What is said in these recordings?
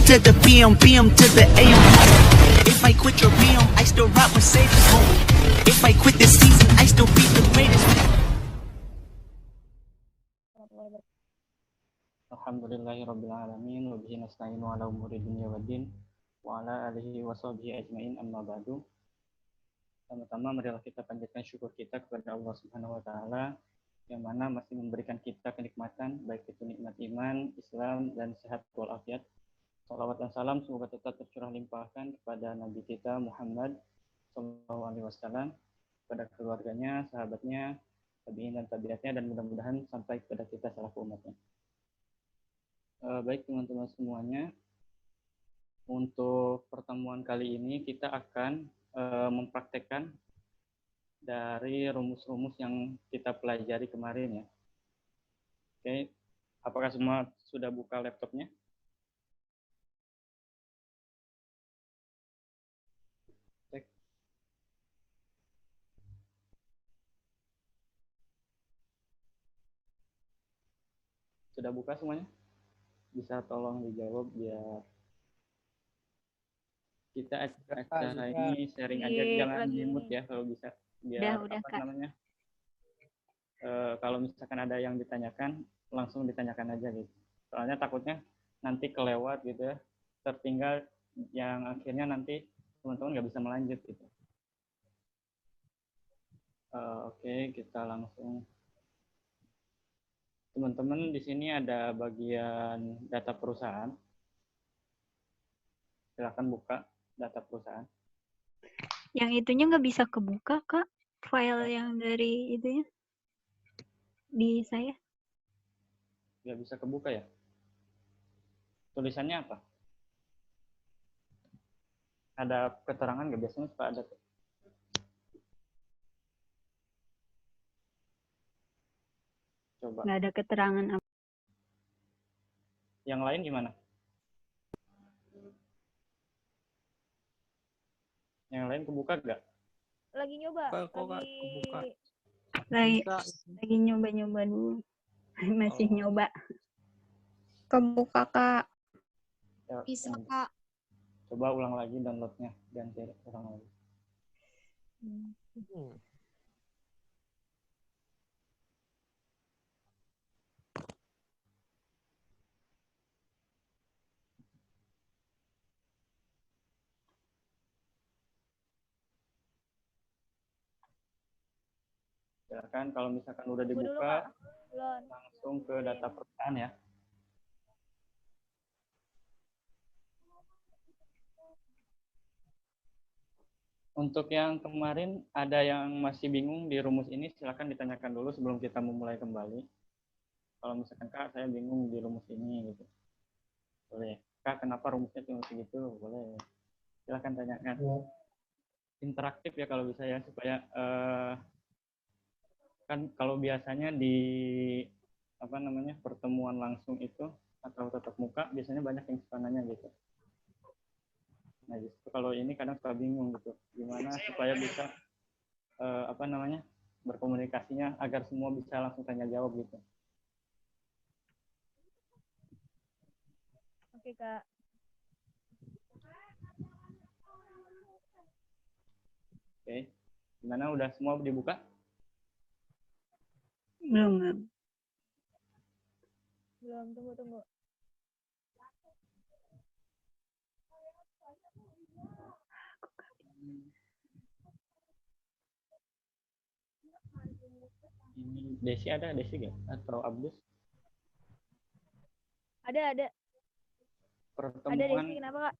to the PM, PM to the AM. If I quit your BM, I still rock Mercedes home. If I quit this season, I still be the greatest. Alhamdulillahirabbil alamin wa bihi nasta'inu ala umuri dunya waddin wa ala alihi wa sahbihi ajmain amma ba'du. Pertama-tama marilah kita panjatkan syukur kita kepada Allah Subhanahu wa taala yang mana masih memberikan kita kenikmatan baik itu nikmat iman, Islam dan sehat walafiat. Salawat dan salam semoga tetap tercurah limpahkan kepada Nabi kita Muhammad sallallahu alaihi wasallam, kepada keluarganya, sahabatnya, tabi'in dan tabi'atnya, dan mudah-mudahan sampai kepada kita selaku umatnya. Baik teman-teman semuanya, untuk pertemuan kali ini kita akan mempraktekkan dari rumus-rumus yang kita pelajari kemarin ya. Oke, apakah semua sudah buka laptopnya? Cek. Sudah buka semuanya? Bisa tolong dijawab biar kita acara ini sharing aja, jangan di-mute ya kalau bisa, biar udah, apa namanya, kalau misalkan ada yang ditanyakan langsung ditanyakan aja gitu, soalnya takutnya nanti kelewat gitu ya, tertinggal yang akhirnya nanti teman-teman nggak bisa melanjut gitu. Oke, kita langsung. Teman-teman di sini ada bagian data perusahaan, silakan buka data perusahaan. Yang itunya nggak bisa kebuka, Kak. File yang dari itunya di saya. Nggak bisa kebuka ya? Tulisannya apa? Ada keterangan nggak? Biasanya suka ada. Coba. Nggak ada keterangan apa. Yang lain gimana? Yang lain kebuka nggak? Lagi nyoba. Lagi nyoba-nyoba dulu. Masih nyoba. Kebuka, Kak. Ya, Bisa, Kak. coba ulang lagi downloadnya, ganti ulang lagi. Silakan kalau misalkan udah dibuka, langsung ke data perusahaan ya. Untuk yang kemarin ada yang masih bingung di rumus ini, silakan ditanyakan dulu sebelum kita memulai kembali. Kalau misalkan Kak, saya bingung di rumus ini gitu. Boleh. Kak, kenapa rumusnya cuma segitu? Boleh. Silakan tanyakan. Interaktif ya kalau bisa ya, supaya kan kalau biasanya di apa namanya pertemuan langsung itu atau tatap muka biasanya banyak yang suka nanya gitu. Nah justru kalau ini kadang suka bingung gitu, gimana supaya bisa apa namanya berkomunikasinya agar semua bisa langsung tanya jawab gitu. Oke, Kak. Oke, gimana udah semua dibuka? Belum. Tunggu. Ini Desi ada, Desi nggak? Atau Abdus? Ada. Pertemuan Ada Desi, kenapa, Kak?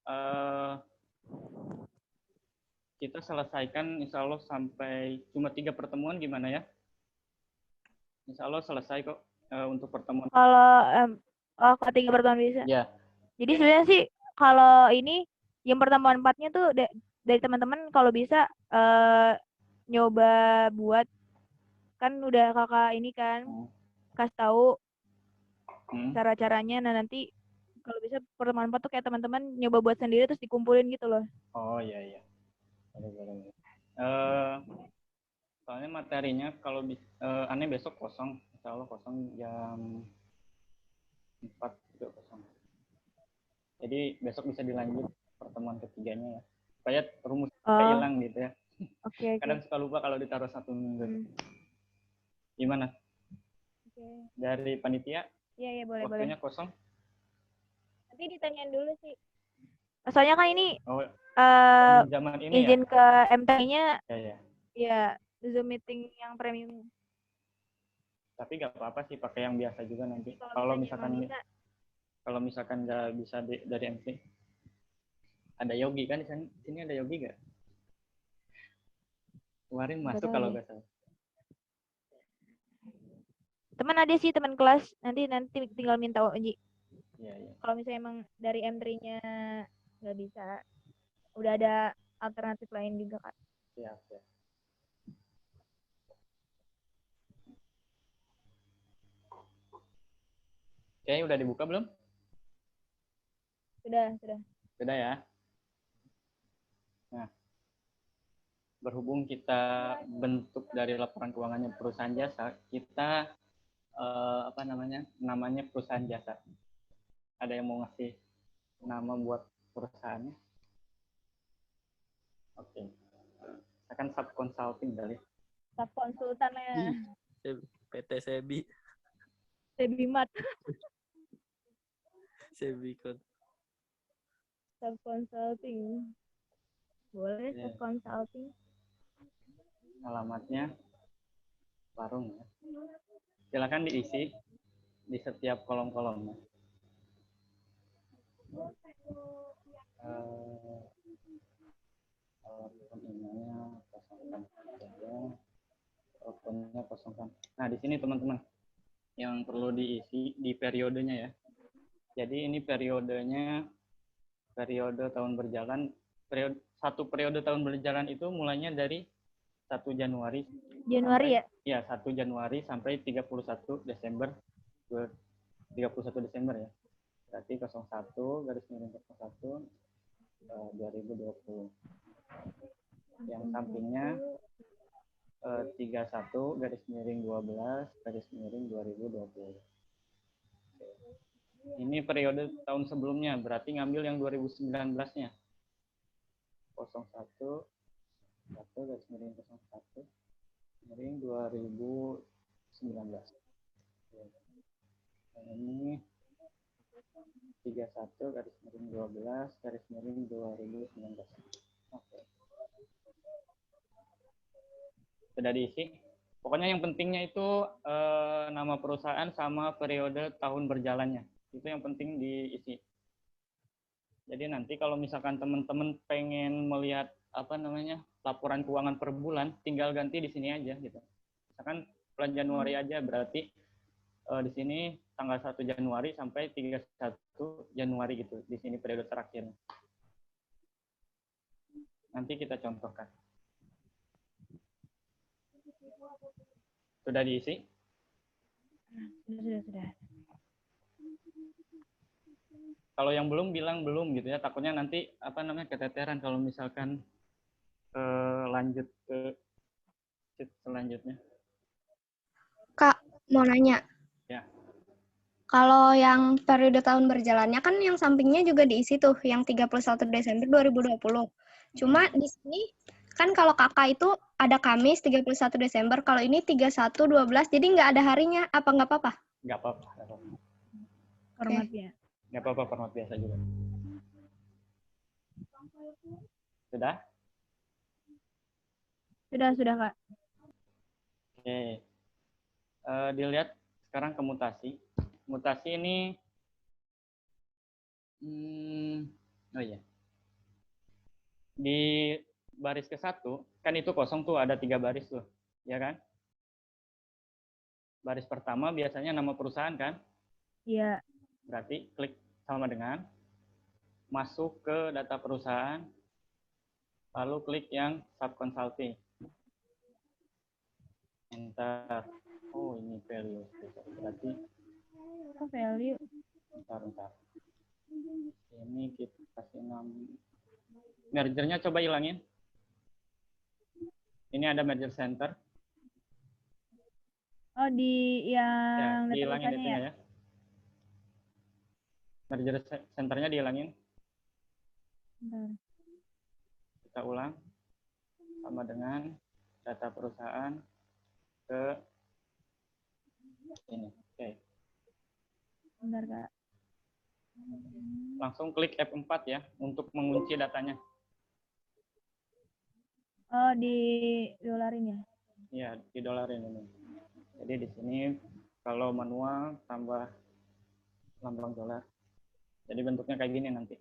Kita selesaikan insya Allah sampai cuma 3 pertemuan gimana ya? Insya Allah selesai kok untuk pertemuan. Kalau ketiga pertemuan bisa. Ya. Jadi sebenarnya sih kalau ini yang pertemuan 4-nya tuh dari teman-teman kalau bisa nyoba buat, kan udah kakak ini kan kasih tahu cara-caranya. Nah nanti kalau bisa pertemuan 4 tuh kayak teman-teman nyoba buat sendiri terus dikumpulin gitu loh. Oh iya. Boleh. Soalnya materinya kalau aneh besok kosong, insya Allah kosong jam 4 juga kosong. Jadi besok bisa dilanjut pertemuan ketiganya ya. Supaya rumus Oh. nggak hilang gitu ya. Oke. Kadang suka lupa kalau ditaruh 1 minggu. Hmm. Gimana? Oke. Dari panitia Iya, boleh. waktunya kosong? Nanti ditanyain dulu sih. Soalnya kan ini Oh, zaman ini izin ya? ke MTI-nya Ya. ya Zoom meeting yang premium. Tapi nggak apa-apa sih pakai yang biasa juga nanti. Kalau misalnya emang bisa. Kalau misalkan nggak bisa dari MC, ada Yogi kan di sini ada Yogi nggak? Kemarin Nggak masuk tahu kalau deh. nggak salah. Teman ada sih, teman kelas. Nanti tinggal minta Oji. Iya. Kalau misalnya emang dari M3-nya nggak bisa, udah ada alternatif lain juga, Kak. Siap. Oke, udah dibuka belum? Sudah. Sudah ya. Nah, berhubung kita bentuk dari laporan keuangannya perusahaan jasa, kita namanya perusahaan jasa. Ada yang mau ngasih nama buat perusahaannya? Oke. Akan sub consulting kali. Sub konsultan ya. PT Sebi. Sebimat. Sebikon. Sub consulting. Boleh Iya. sub consulting. Alamatnya warung ya. Silakan diisi di setiap kolom-kolomnya. Emailnya kosongkan saja, teleponnya kosongkan. Nah, di sini teman-teman yang perlu diisi di periodenya ya. Jadi ini periodenya periode tahun berjalan. Satu periode tahun berjalan itu mulainya dari 1 Januari. Januari sampai, ya? Ya, 1 Januari sampai 31 Desember. 31 Desember ya. Berarti 01 garis miring 01 2020. Yang sampingnya 31 garis miring 12 garis miring 2020. Ini periode tahun sebelumnya, berarti ngambil yang 2019-nya. 01 garis miring 01 miring 2019. Ini 31 garis miring 12 garis miring 2019. Oke. Sudah diisi. Pokoknya yang pentingnya itu nama perusahaan sama periode tahun berjalannya. Itu yang penting diisi. Jadi nanti kalau misalkan teman-teman pengen melihat laporan keuangan per bulan, tinggal ganti di sini aja gitu. Misalkan bulan Januari aja, berarti di sini tanggal 1 Januari sampai 31 Januari gitu. Di sini periode terakhir. Nanti kita contohkan. Sudah diisi? Sudah. Kalau yang belum bilang belum gitu ya, takutnya nanti keteteran kalau misalkan lanjut ke sheet selanjutnya. Kak, mau nanya. Ya. Kalau yang periode tahun berjalannya kan yang sampingnya juga diisi tuh, yang 31 Desember 2020. Cuma di sini kan kalau kakak itu ada Kamis 31 Desember, kalau ini 31/12, jadi nggak ada harinya, apa nggak apa-apa? Nggak apa-apa. Formatnya. Nggak apa-apa, format biasa juga. Sudah? Sudah, Kak. Oke. Dilihat sekarang ke mutasi. Mutasi ini, di baris ke-1, kan itu kosong tuh, ada 3 baris tuh, ya kan? Baris pertama biasanya nama perusahaan kan? Iya. Berarti klik sama dengan masuk ke data perusahaan, lalu klik yang sub consulting. Enter. Oh, ini value. Berarti Value. Bentar. Ini kita kasih nama. Mergernya coba hilangin. Ini ada merger center. Oh, di yang Ya, dihilangin perusahaannya itu ya. Merger centernya dihilangin. Bentar. Kita ulang. Sama dengan data perusahaan ke ini. Oke. Bentar, Kak. Langsung klik F4 ya untuk mengunci datanya. Oh, di dolarin ya? Iya, di dolarin ini. Jadi di sini kalau manual tambah lambang dolar. Jadi bentuknya kayak gini nanti.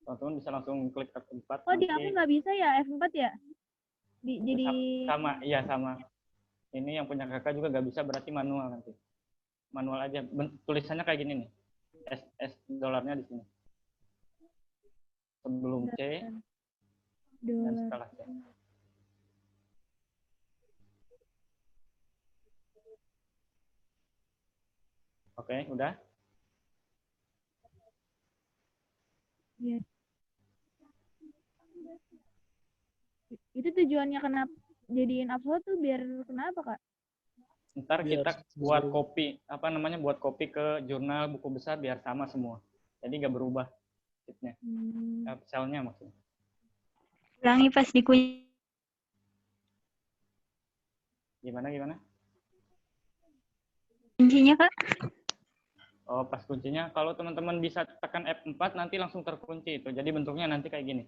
Teman-teman bisa langsung klik F4. Oh, di aku nggak bisa ya F4 ya? Jadi sama, iya sama. Ini yang punya kakak juga nggak bisa, berarti manual nanti. Manual aja. Tulisannya kayak gini nih. S dolarnya di sini. Sebelum C dan dolar. setelah C. Oke, udah? Iya. Itu tujuannya kenapa jadiin upload tuh biar kenapa, Kak? Ntar Biar kita buat sesuai. kopi, buat kopi ke jurnal buku besar biar sama semua. Jadi nggak berubah sheetnya, selnya maksudnya. Ulangi pas dikunci. Gimana? Kuncinya, Kak? Oh, pas kuncinya, kalau teman-teman bisa tekan F4 nanti langsung terkunci itu. Jadi bentuknya nanti kayak gini.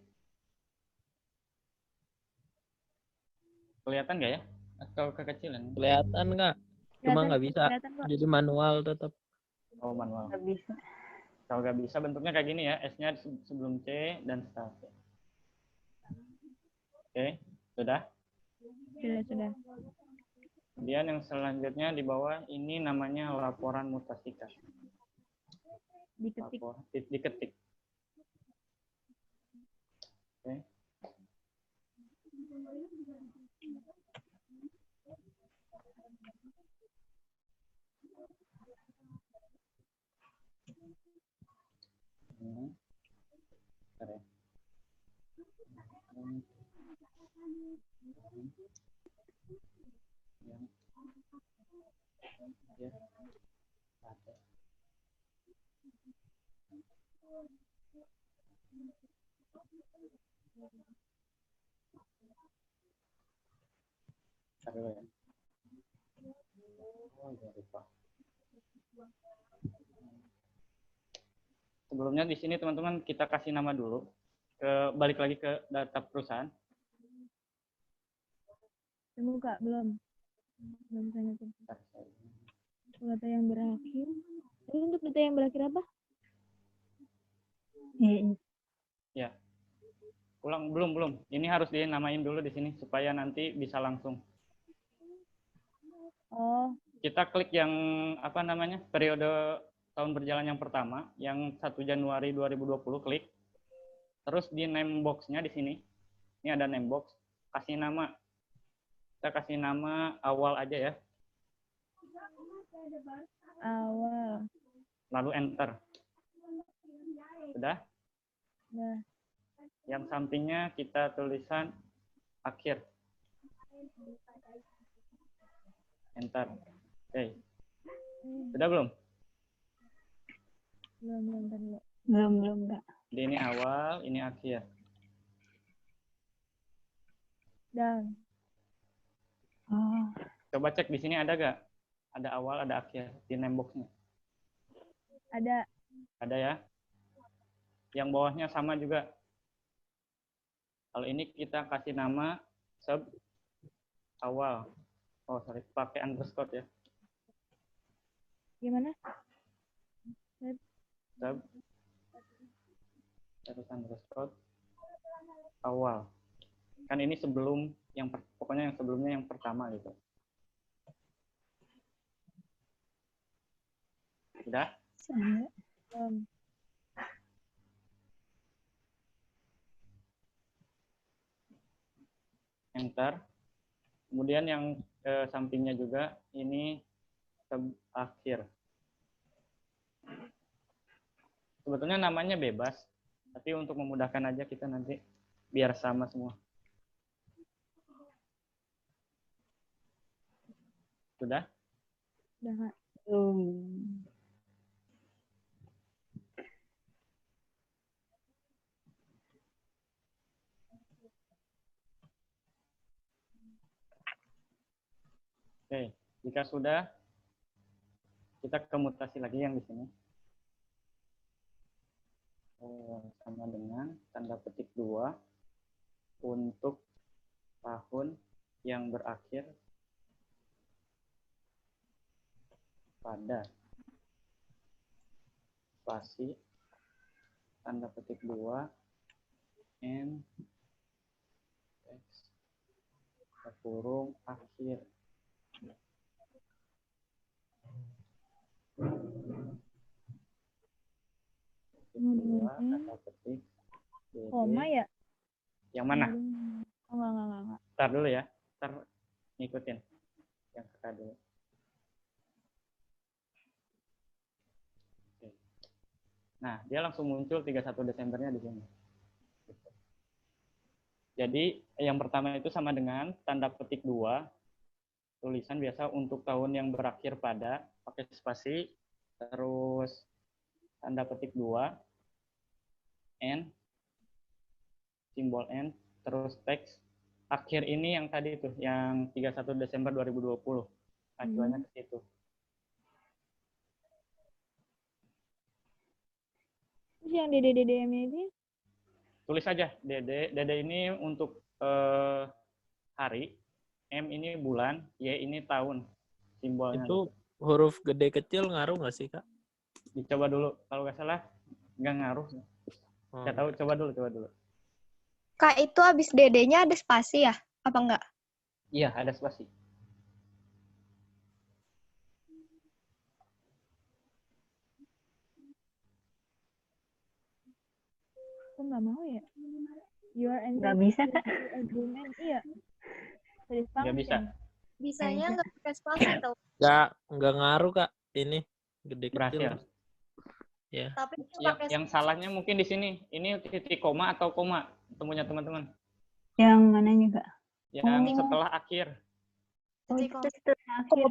Kelihatan nggak ya? Atau kekecilan? Kelihatan nggak? Cuma Kelihatan- nggak bisa. kelihatan kok. Jadi manual tetap. Oh, manual. Nggak bisa. Kalau nggak bisa bentuknya kayak gini ya, S-nya sebelum C dan setelah C. Oke, sudah? Sudah. Kemudian yang selanjutnya di bawah ini namanya laporan mutasi kas. Diketik. Diketik. Oke. Bentar ya. Bentar dulu ya. Oh, iya, lupa. Sebelumnya di sini teman-teman kita kasih nama dulu. Balik lagi ke data perusahaan. Tunggu, Kak, belum. Belum saya ngetik. Bentar, Data yang berakhir. Ini untuk data yang berakhir apa? Ya. Ulang belum. Ini harus dinamain dulu di sini supaya nanti bisa langsung. Oh, Kita klik yang periode tahun berjalan yang pertama, yang 1 Januari 2020 klik. Terus di name box-nya di sini. Ini ada name box. Kasih nama. Kita kasih nama awal aja ya. awal. Lalu enter. Sudah? Nah, Yang sampingnya kita tulisan akhir. Enter. Oke. Sudah belum? belum tadi. Belum, Kak. Jadi ini awal, ini akhir. Dan Oh, Coba cek di sini ada gak? Ada awal, ada akhir di name box-nya. ada Ada ya? Yang bawahnya sama juga. Kalau ini kita kasih nama sub awal. Oh, sorry, pakai underscore ya. gimana? Sub terus underscore awal. Kan ini sebelum pokoknya yang sebelumnya yang pertama gitu. Sudah? Belum. Enter. Kemudian yang sampingnya juga ini akhir. Sebetulnya namanya bebas, tapi untuk memudahkan aja kita nanti biar sama semua. Sudah? Udah, Kak. Oke, jika sudah, kita ke mutasi lagi yang di sini. Sama dengan tanda petik 2 untuk tahun yang berakhir pada spasi tanda petik 2 n x kurung akhir. Kedua, tanda petik DD. Koma ya? Yang mana? Oh, enggak. Ntar dulu ya. Ntar ngikutin. Yang kakak dulu. Oke. Nah, dia langsung muncul 31 Desembernya di sini. Jadi, yang pertama itu sama dengan tanda petik 2. Tulisan biasa untuk tahun yang berakhir pada, pakai spasi, terus tanda petik 2, N, simbol N, terus teks. Akhir ini yang tadi itu, yang 31 Desember 2020. Acuannya ke situ. Terus yang DDDDM ini? Tulis aja, DD ini untuk hari, M ini bulan, Y ini tahun. Simbolnya. Itu huruf gede kecil ngaruh nggak sih, Kak? Dicoba dulu. Kalau nggak salah, nggak ngaruh. Nggak tahu, coba dulu. Kak, itu habis DD-nya ada spasi ya? Apa enggak? Iya, ada spasi. Aku nggak mau ya. You are Nggak bisa, Kak. agreement. Iya. Tulis Nggak banget bisa. kan? Bisanya nggak pakai spasi tau. Nggak ngaruh, Kak. Ini gede kecil. Berhasil. Ya. Tapi Yang salahnya mungkin di sini. Ini titik koma atau koma temunya teman-teman. Yang mananya, Kak? Yang setelah akhir. Oh, itu setelah akhir.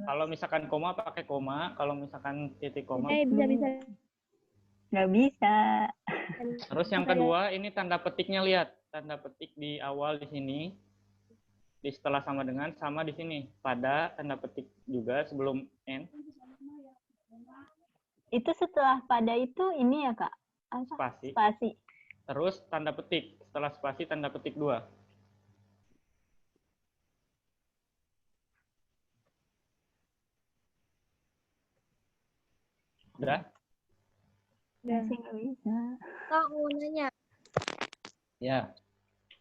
Kalau misalkan koma pakai koma, kalau misalkan titik koma. Bisa. Nggak bisa. Terus yang kedua, ini tanda petiknya, lihat. Tanda petik di awal di sini. Di setelah sama dengan, sama di sini. Pada tanda petik juga sebelum N. Itu setelah pada itu ini ya, Kak? Apa? Spasi. Spasi. Terus tanda petik. Setelah spasi tanda petik 2. Udah? Masih nggak bisa. Kak, mau nanya. Ya.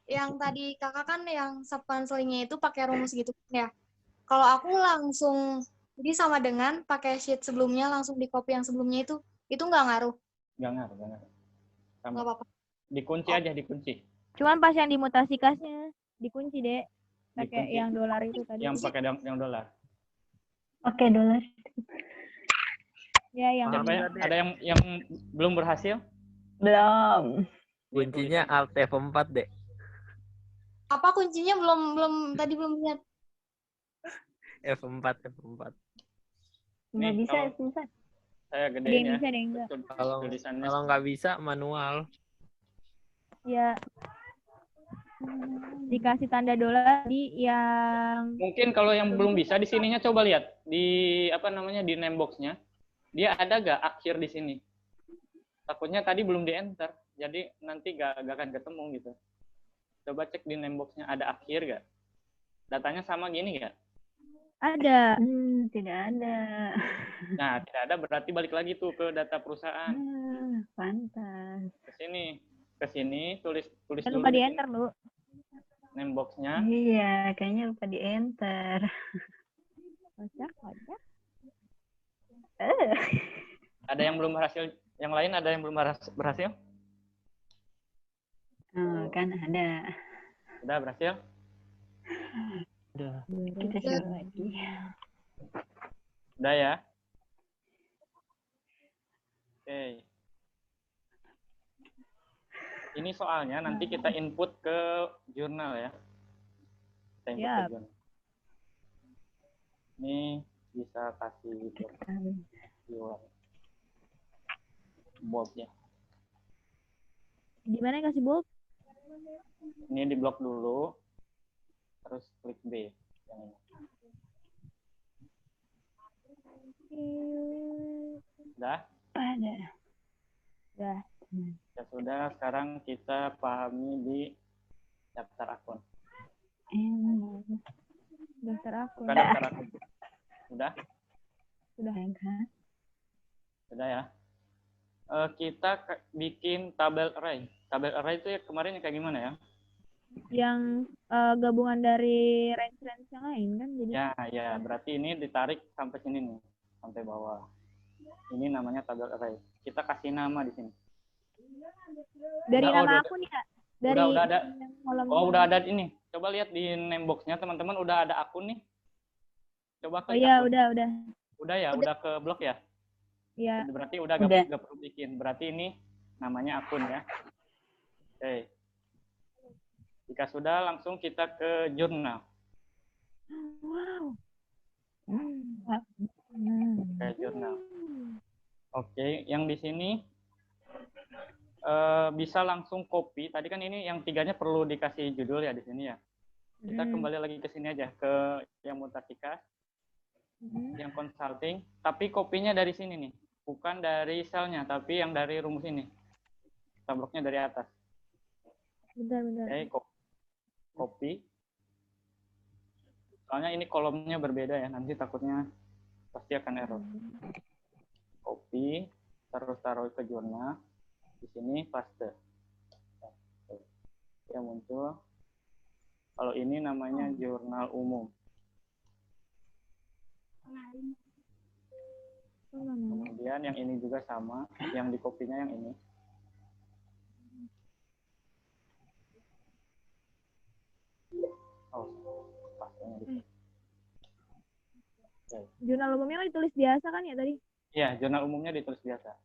Yang tadi kakak kan yang subcounselingnya itu pakai rumus gitu ya. Kalau aku langsung, jadi sama dengan pakai sheet sebelumnya, langsung di copy yang sebelumnya itu nggak ngaruh? Nggak ngaruh. Sama. Nggak apa-apa. Dikunci aja, dikunci. Cuman pas yang dimutasi kasnya dikunci, Dek. Pakai Dikunci. yang dolar itu tadi. Yang pakai yang dolar. Oke, dolar. Ya, yang Siapa ya? Ada yang belum berhasil? Belum. Kuncinya Alt F4, Dek. Apa kuncinya belum lihat. F4. Nggak Nih, bisa, kalau susah. saya ada gedein yang ya. bisa, ada yang enggak. Tulisannya. Kalau nggak bisa manual. Ya. Dikasih tanda dolar di yang Mungkin kalau yang belum bisa di sininya coba lihat di di name box-nya. Dia ada nggak akhir di sini? Takutnya tadi belum di enter, jadi nanti nggak akan ketemu gitu. Coba cek di name box-nya ada akhir nggak? Datanya sama gini nggak? ada. Tidak ada. Nah, tidak ada berarti balik lagi tuh ke data perusahaan. Pantas. Ke sini tulis Jangan dulu lupa di di enter lu. name box-nya. Iya, kayaknya lupa di enter. Kocak. Ada yang belum berhasil? Yang lain ada yang belum berhasil? Oh, kan ada. Sudah berhasil? Udah. Kita coba lagi. Udah ya? Oke. Ini soalnya nanti kita input ke jurnal ya. Kita input ke jurnal. Ini bisa kasih bold-nya. Gimana kasih bold? Ini di blok dulu. Terus klik B. Yang ini. Udah? Ada. Udah. Ya sudah, sekarang kita pahami di daftar akun. Daftar akun. Bukan daftar akun. Udah? Sudah. Sudah ya. Kita bikin tabel array. Tabel array itu ya kemarin kayak gimana ya? Yang gabungan dari range-range yang lain kan jadi. Ya, berarti ini ditarik sampai sini nih, sampai bawah. Ini namanya tabel array. Kita kasih nama di sini. Dari Udah, nama udah, akun ya? Dari udah ada. yang kolom Oh, udah ada ini. Coba lihat di name box-nya teman-teman, udah ada akun nih. Coba Oh klik iya, akun. udah. Udah ya, udah ke blok ya? Iya. Berarti udah gak perlu bikin. Berarti ini namanya akun ya. Oke. Jika sudah, langsung kita ke jurnal. Wow. Ke jurnal. Oke, yang di sini bisa langsung copy. Tadi kan ini yang tiganya perlu dikasih judul ya di sini ya. Kita kembali lagi ke sini aja, ke yang Mutasika, yang consulting. Tapi kopinya dari sini nih, bukan dari selnya, tapi yang dari rumus ini. Kita bloknya dari atas. Bentar. Oke, copy. Soalnya ini kolomnya berbeda ya, nanti takutnya pasti akan error. Copy, terus taruh ke jurnal. Di sini paste. Ya muncul. Kalau ini namanya jurnal umum. Kemudian yang ini juga sama, yang di kopinya yang ini. Oh, pastenya di sini. Jurnal umumnya kan ditulis biasa kan ya tadi? Iya, jurnal umumnya ditulis biasa.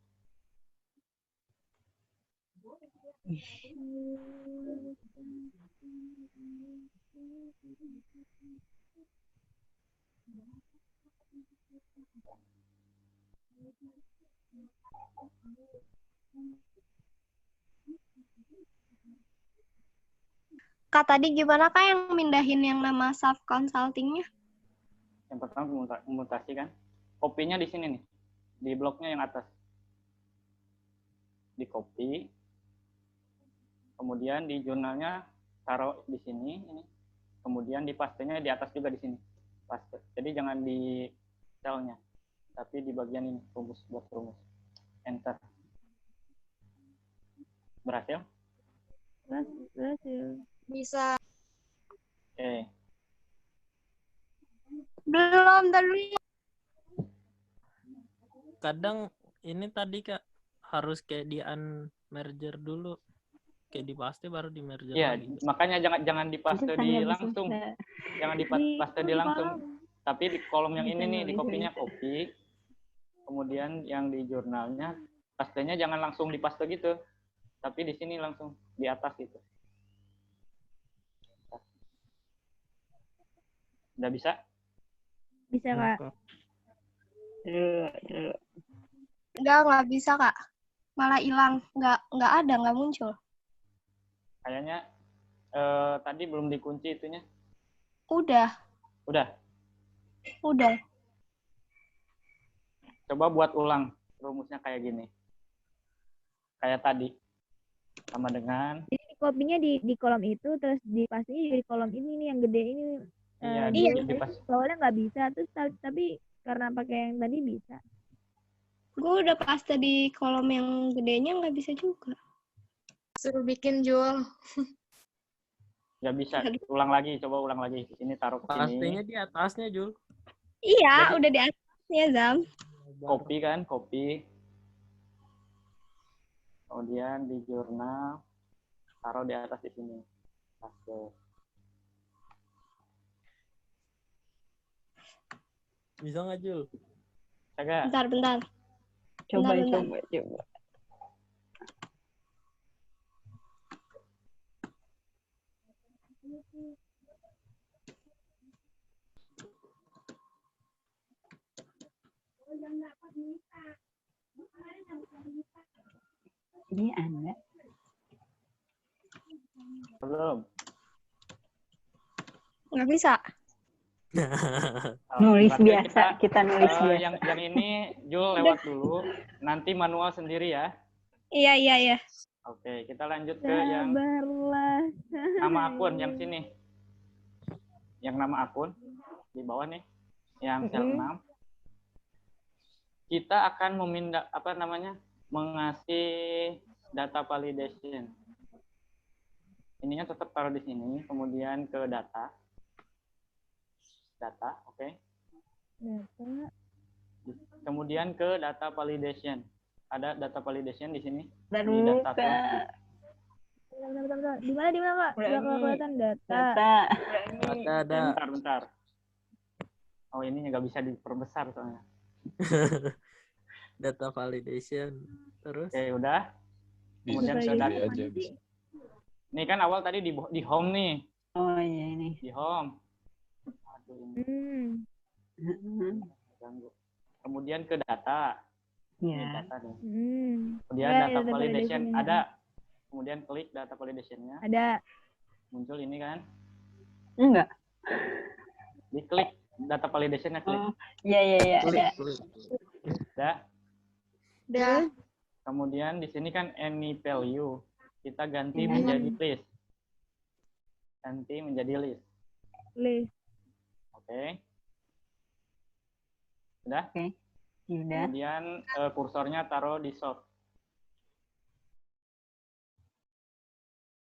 Kak, tadi gimana Kak yang mindahin yang nama sub consultingnya? Yang pertama mutasi kan. Kopinya di sini nih. Di bloknya yang atas. Di copy. Kemudian di jurnalnya taruh di sini ini. Kemudian di pastenya di atas juga di sini. Paste. Jadi jangan di selnya, tapi di bagian ini rumus buat rumus. Enter. Berhasil? Berhasil. Bisa. Oke. Belum tadi. Kadang ini tadi Kak harus kayak di unmerger dulu. Kayak di paste baru di merger Iya, lagi. makanya jangan dipaste di langsung. Jangan dipaste di langsung. Tapi di kolom yang ini nih, di kopinya copy. Kemudian yang di jurnalnya, pastenya jangan langsung dipaste gitu. Tapi di sini langsung, di atas gitu. Udah bisa? Bisa Kak. Nggak bisa Kak. Malah hilang, nggak ada, nggak muncul. Kayaknya tadi belum dikunci itunya. Udah. Coba buat ulang rumusnya kayak gini. Kayak tadi. Sama dengan. Jadi kopinya di kolom itu, terus di pastinya di kolom ini nih yang gede ini. Iya, Awalnya nggak bisa, terus tapi karena pakai yang tadi bisa. Gue udah paste di kolom yang gedenya nggak bisa juga. Suruh bikin Jul. Nggak bisa. Ulang lagi, coba ulang lagi. Ini taruh ke sini. Pastenya di atasnya, Jul. Iya, Jadi, udah di atasnya, Zam. Copy kan, copy. Kemudian di jurnal, taruh di atas di sini. Paste. Bisa nggak, Jul? Bisa nggak? Bentar. Coba. Ini Anda. Belum. Nggak bisa. Nulis Berarti biasa, kita nulis biasa. yang ini Jul lewat dulu, nanti manual sendiri ya. Iya, iya, iya. Oke, kita lanjut ke yang Sabarlah. nama akun yang sini. Yang nama akun di bawah nih, yang sel 6. Kita akan memindah mengasih data validation. Ininya tetap taruh di sini, kemudian ke data, oke. Data. Kemudian ke data validation. Ada data validation di sini. Dan Di data buka. Bentar. Di mana Kak? Udah Berani. kelihatan data. Ada. Bentar. Oh, ini nggak bisa diperbesar soalnya. Data validation. Terus? Oke, udah. Bisa Kemudian ke sendiri data. aja bisa. Ini kan awal tadi di home nih. Oh iya ini. Di home. Aduh, ini ganggu. Kemudian ke data. Ini Ya. data nih. Kemudian Ya, data data validation validation. ada. Kemudian klik data validation-nya. Ada. Muncul ini kan. Enggak. Diklik data validation-nya, klik. Oh, iya. Klik, Ada. klik. Udah. Udah. Kemudian di sini kan any value. Kita ganti Iya. menjadi list. Ganti menjadi list. List. Oke. Udah? Udah. Kemudian kursornya taruh di sort.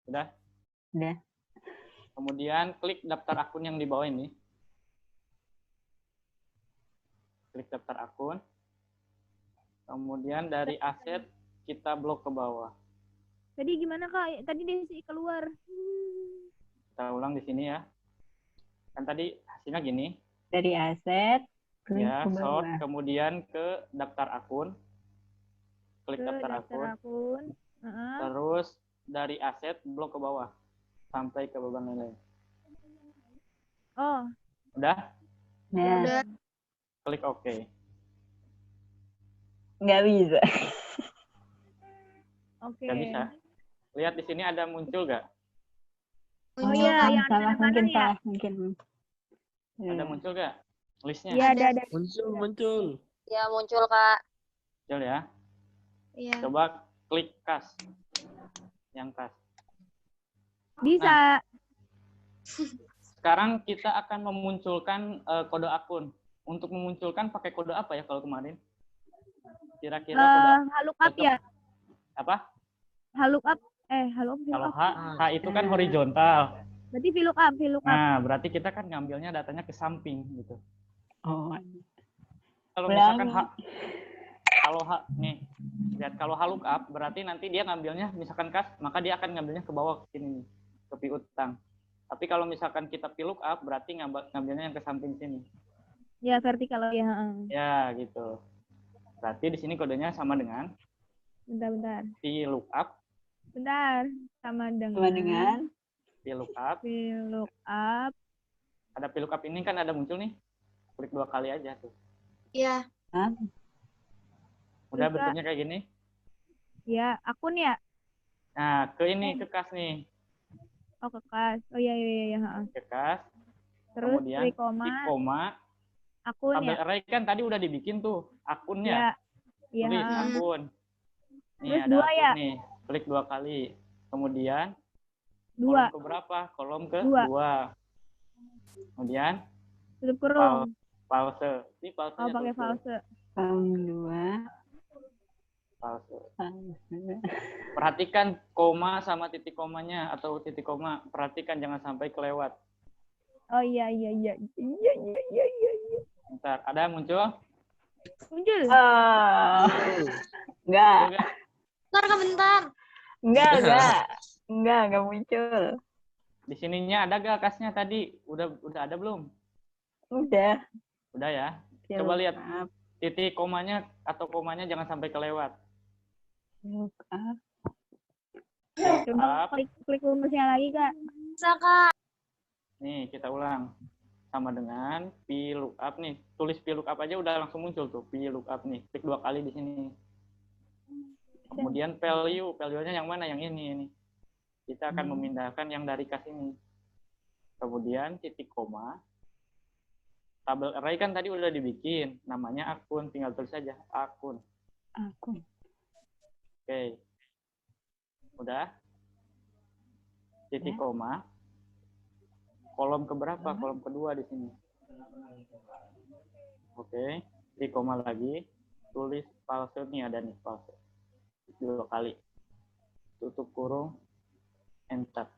Udah? Udah. Kemudian klik daftar akun yang di bawah ini. Klik daftar akun. Kemudian dari aset kita blok ke bawah. Tadi gimana Kak? Tadi dia keluar. Kita ulang di sini ya. Kan tadi hasilnya gini. Dari aset. Klik Ya, ke bawah. sort, kemudian ke daftar akun. Klik Ke daftar akun. akun. Heeh. Terus dari aset blok ke bawah sampai ke beban nilai. Oh, Udah? Nah, Udah. Klik OK. nggak bisa. oke. Nggak bisa. Lihat di sini ada muncul nggak? Oh iya, yang salah, tanda mungkin tangan ya? salah, mungkin. Ada muncul nggak? Listnya? Iya, ada. Muncul. Ya, muncul, Kak. Muncul ya. Iya. Coba klik kas. Yang kas. Bisa. Sekarang kita akan memunculkan kode akun. Untuk memunculkan pakai kode apa ya kalau kemarin? Kira-kira kode Lookup ya? apa? Lookup. Lookup. Kalau H itu kan horizontal. Berarti VLOOKUP. Nah, berarti kita kan ngambilnya datanya ke samping gitu. Oh, Kalau misalkan nih, lihat kalau H lookup berarti nanti dia ngambilnya misalkan kas, maka dia akan ngambilnya ke bawah ke sini nih, ke piutang. Tapi kalau misalkan kita VLOOKUP berarti ngambilnya yang ke samping sini. Ya, vertikal ya. Ya, gitu. Berarti di sini kodenya sama dengan Bentar. VLOOKUP. Bentar. Sama dengan VLOOKUP. VLOOKUP. Ada VLOOKUP ini kan ada muncul nih. Klik 2 kali aja tuh. Iya. Udah Bisa. bentuknya kayak gini. Ya, akun ya? Nah, ke ini, ke kas nih. Oh, ke kas. Oh iya. Ke kas. Terus Kemudian klik koma. klik koma. Akun Tabel ya? array kan tadi udah dibikin tuh akunnya. Iya. Tulis akun. Nih Terus ada 2 akun ya? nih. Klik 2 kali. Kemudian 2. kolom ke berapa? Kolom ke 2. Kemudian Tutup kurung. false. Ini false. Oh, pakai false. 2. False. Perhatikan koma sama titik komanya atau titik koma. Perhatikan jangan sampai kelewat. Oh iya. Bentar, ada muncul? Muncul. Enggak. Bentar. Enggak muncul. Di sininya ada gak kasnya tadi? Udah ada belum? Udah. Udah ya. Coba lihat titik komanya atau komanya jangan sampai kelewat. Coba klik rumusnya lagi, Kak. Bisa, Kak. Nih, kita ulang. Sama dengan VLOOKUP nih. Tulis VLOOKUP aja udah langsung muncul tuh. VLOOKUP nih. Klik 2 kali di sini. Kemudian value-nya yang mana? Yang ini. Kita akan memindahkan yang dari kas ini. Kemudian titik koma. Tabel array kan tadi udah dibikin, namanya akun, tinggal tulis saja akun. Aku. Oke. Udah? Titik koma. Kolom keberapa? Kolom kedua di sini. Oke. Titik koma lagi. Tulis palsu nih, ada nih palsu. 2 kali. Tutup kurung. Enter.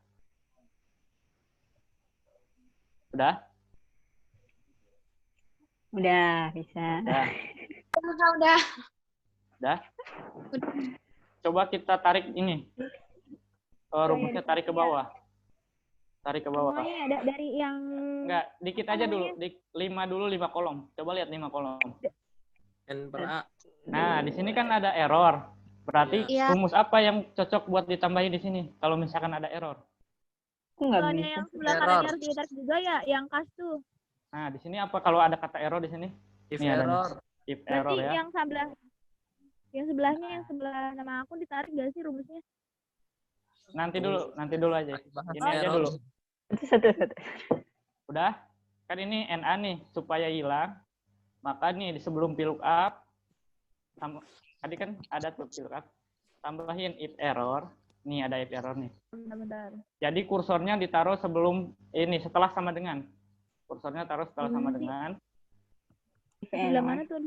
Udah? Udah bisa. Udah. Udah. Udah? Coba kita tarik ini. Rumusnya tarik ke bawah. Tarik ke bawah. Semuanya ada dari yang Enggak, dikit aja dulu. 5 dulu, 5 kolom. Coba lihat 5 kolom. N per A. Nah, di sini kan ada error. Berarti Iya. rumus apa yang cocok buat ditambahin di sini? Kalau misalkan ada error. Aku nggak kalau ada bisa. yang sebelah Error. kanannya harus ditarik juga ya, yang kas tuh. Nah, di sini apa kalau ada kata error di sini? If Ini ada nih. error. If Berarti error ya. yang sebelahnya yang sebelah nama akun ditarik gak sih rumusnya? Nanti dulu aja. Bahas Ini aja error. dulu. Satu. Udah? Kan ini NA nih, supaya hilang. Maka nih di sebelum VLOOKUP, tadi kan ada tuh VLOOKUP, tambahin if error. Nih ada if error nih. Bentar. Jadi kursornya ditaruh sebelum ini, setelah sama dengan. Kursornya taruh setelah sama Ini sih. dengan. Sebelah mana tuh?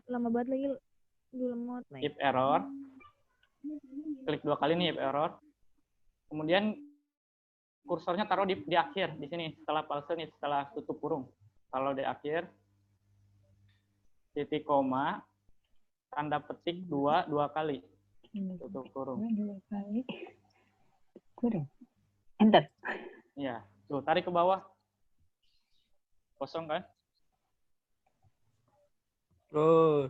Lama banget lagi. Dulu lemot. If error. Klik 2 kali nih if error. Kemudian kursornya taruh di akhir di sini setelah palsu nih, setelah tutup kurung. Kalau di akhir titik koma tanda petik 2 kali tutup kurung. 2 kali. Kurang. Enter. Iya, tuh tarik ke bawah. Kosong kan? Oh,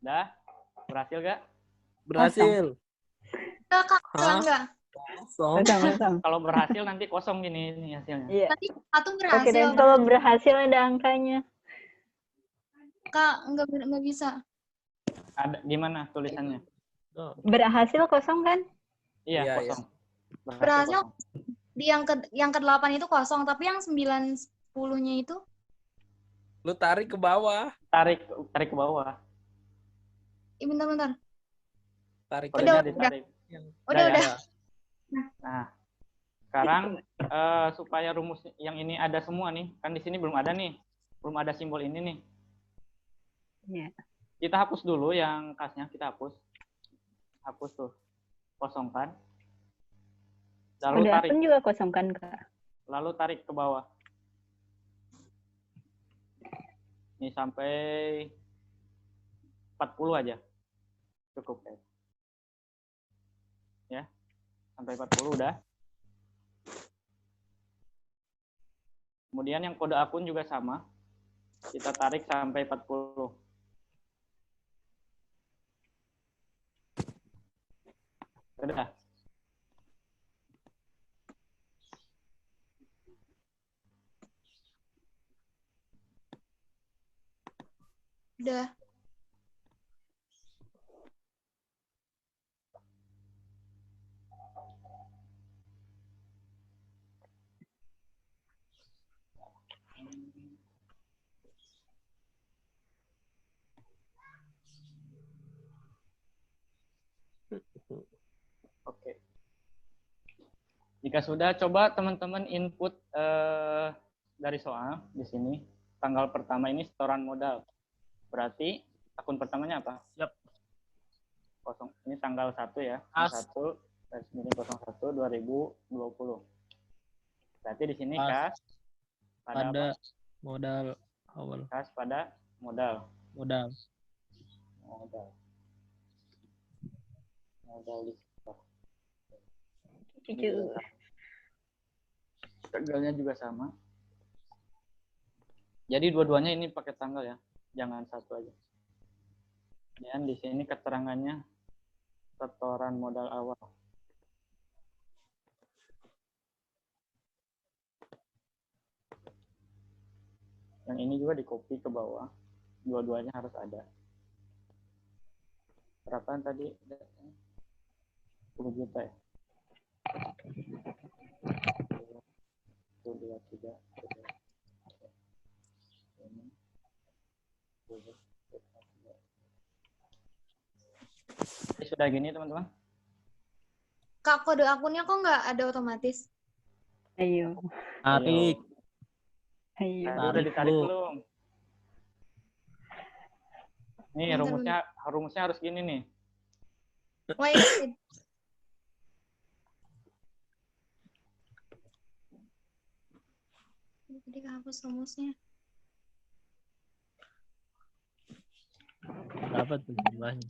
Dah? Berhasil gak? berhasil. Enggak, Kak. Hah? Enggak. Kosong. Kosong. Kalau berhasil nanti kosong gini ini hasilnya. Iya. Nanti satu Oke, berhasil. dan kalau berhasil ada angkanya. Kak, enggak bisa. Ada gimana tulisannya? Oh, Berhasil kosong kan? Iya, Iya, kosong. Berhasil. Kosong. Di yang ke-8 itu kosong, tapi yang 9 10-nya itu lu tarik ke bawah. Tarik ke bawah. bentar. Tarik ke Udah, bawah. Ditarik. Udah. ya? Nah, sekarang supaya rumus yang ini ada semua nih, kan di sini belum ada simbol ini nih. Iya. Kita hapus dulu yang kasnya, kita hapus tuh, kosongkan. Lalu Udah tarik, akun juga kosong kan, Kak? lalu tarik ke bawah. Ini sampai 40 aja, cukup ya. Ya, sampai 40 udah. Kemudian yang kode akun juga sama. Kita tarik sampai 40. Udah. Udah. Oke. Jika sudah, coba teman-teman input dari soal di sini. Tanggal pertama ini setoran modal. Berarti akun pertamanya apa? Siap. Kosong. Ini tanggal 1 ya. As. 1/01/2020. Berarti di sini As. kas pada Pada apa? modal awal. Kas pada modal. Modal. Modal di Cucu. tanggalnya juga sama. Jadi dua-duanya ini pakai tanggal ya, jangan satu aja. Dan di sini keterangannya setoran modal awal. Yang ini juga di copy ke bawah. Dua-duanya harus ada. Berapaan tadi? 10 juta ya? 1, 2, 3, 4. Jadi sudah gini teman-teman. Kak, kode akunnya kok nggak ada otomatis? Ayo. Tarik. Ayo. Nah, udah ditarik belum? Nih Bentar, rumusnya harus gini nih. Wait. Tadi kehapus rumusnya. Berapa tuh jumlahnya?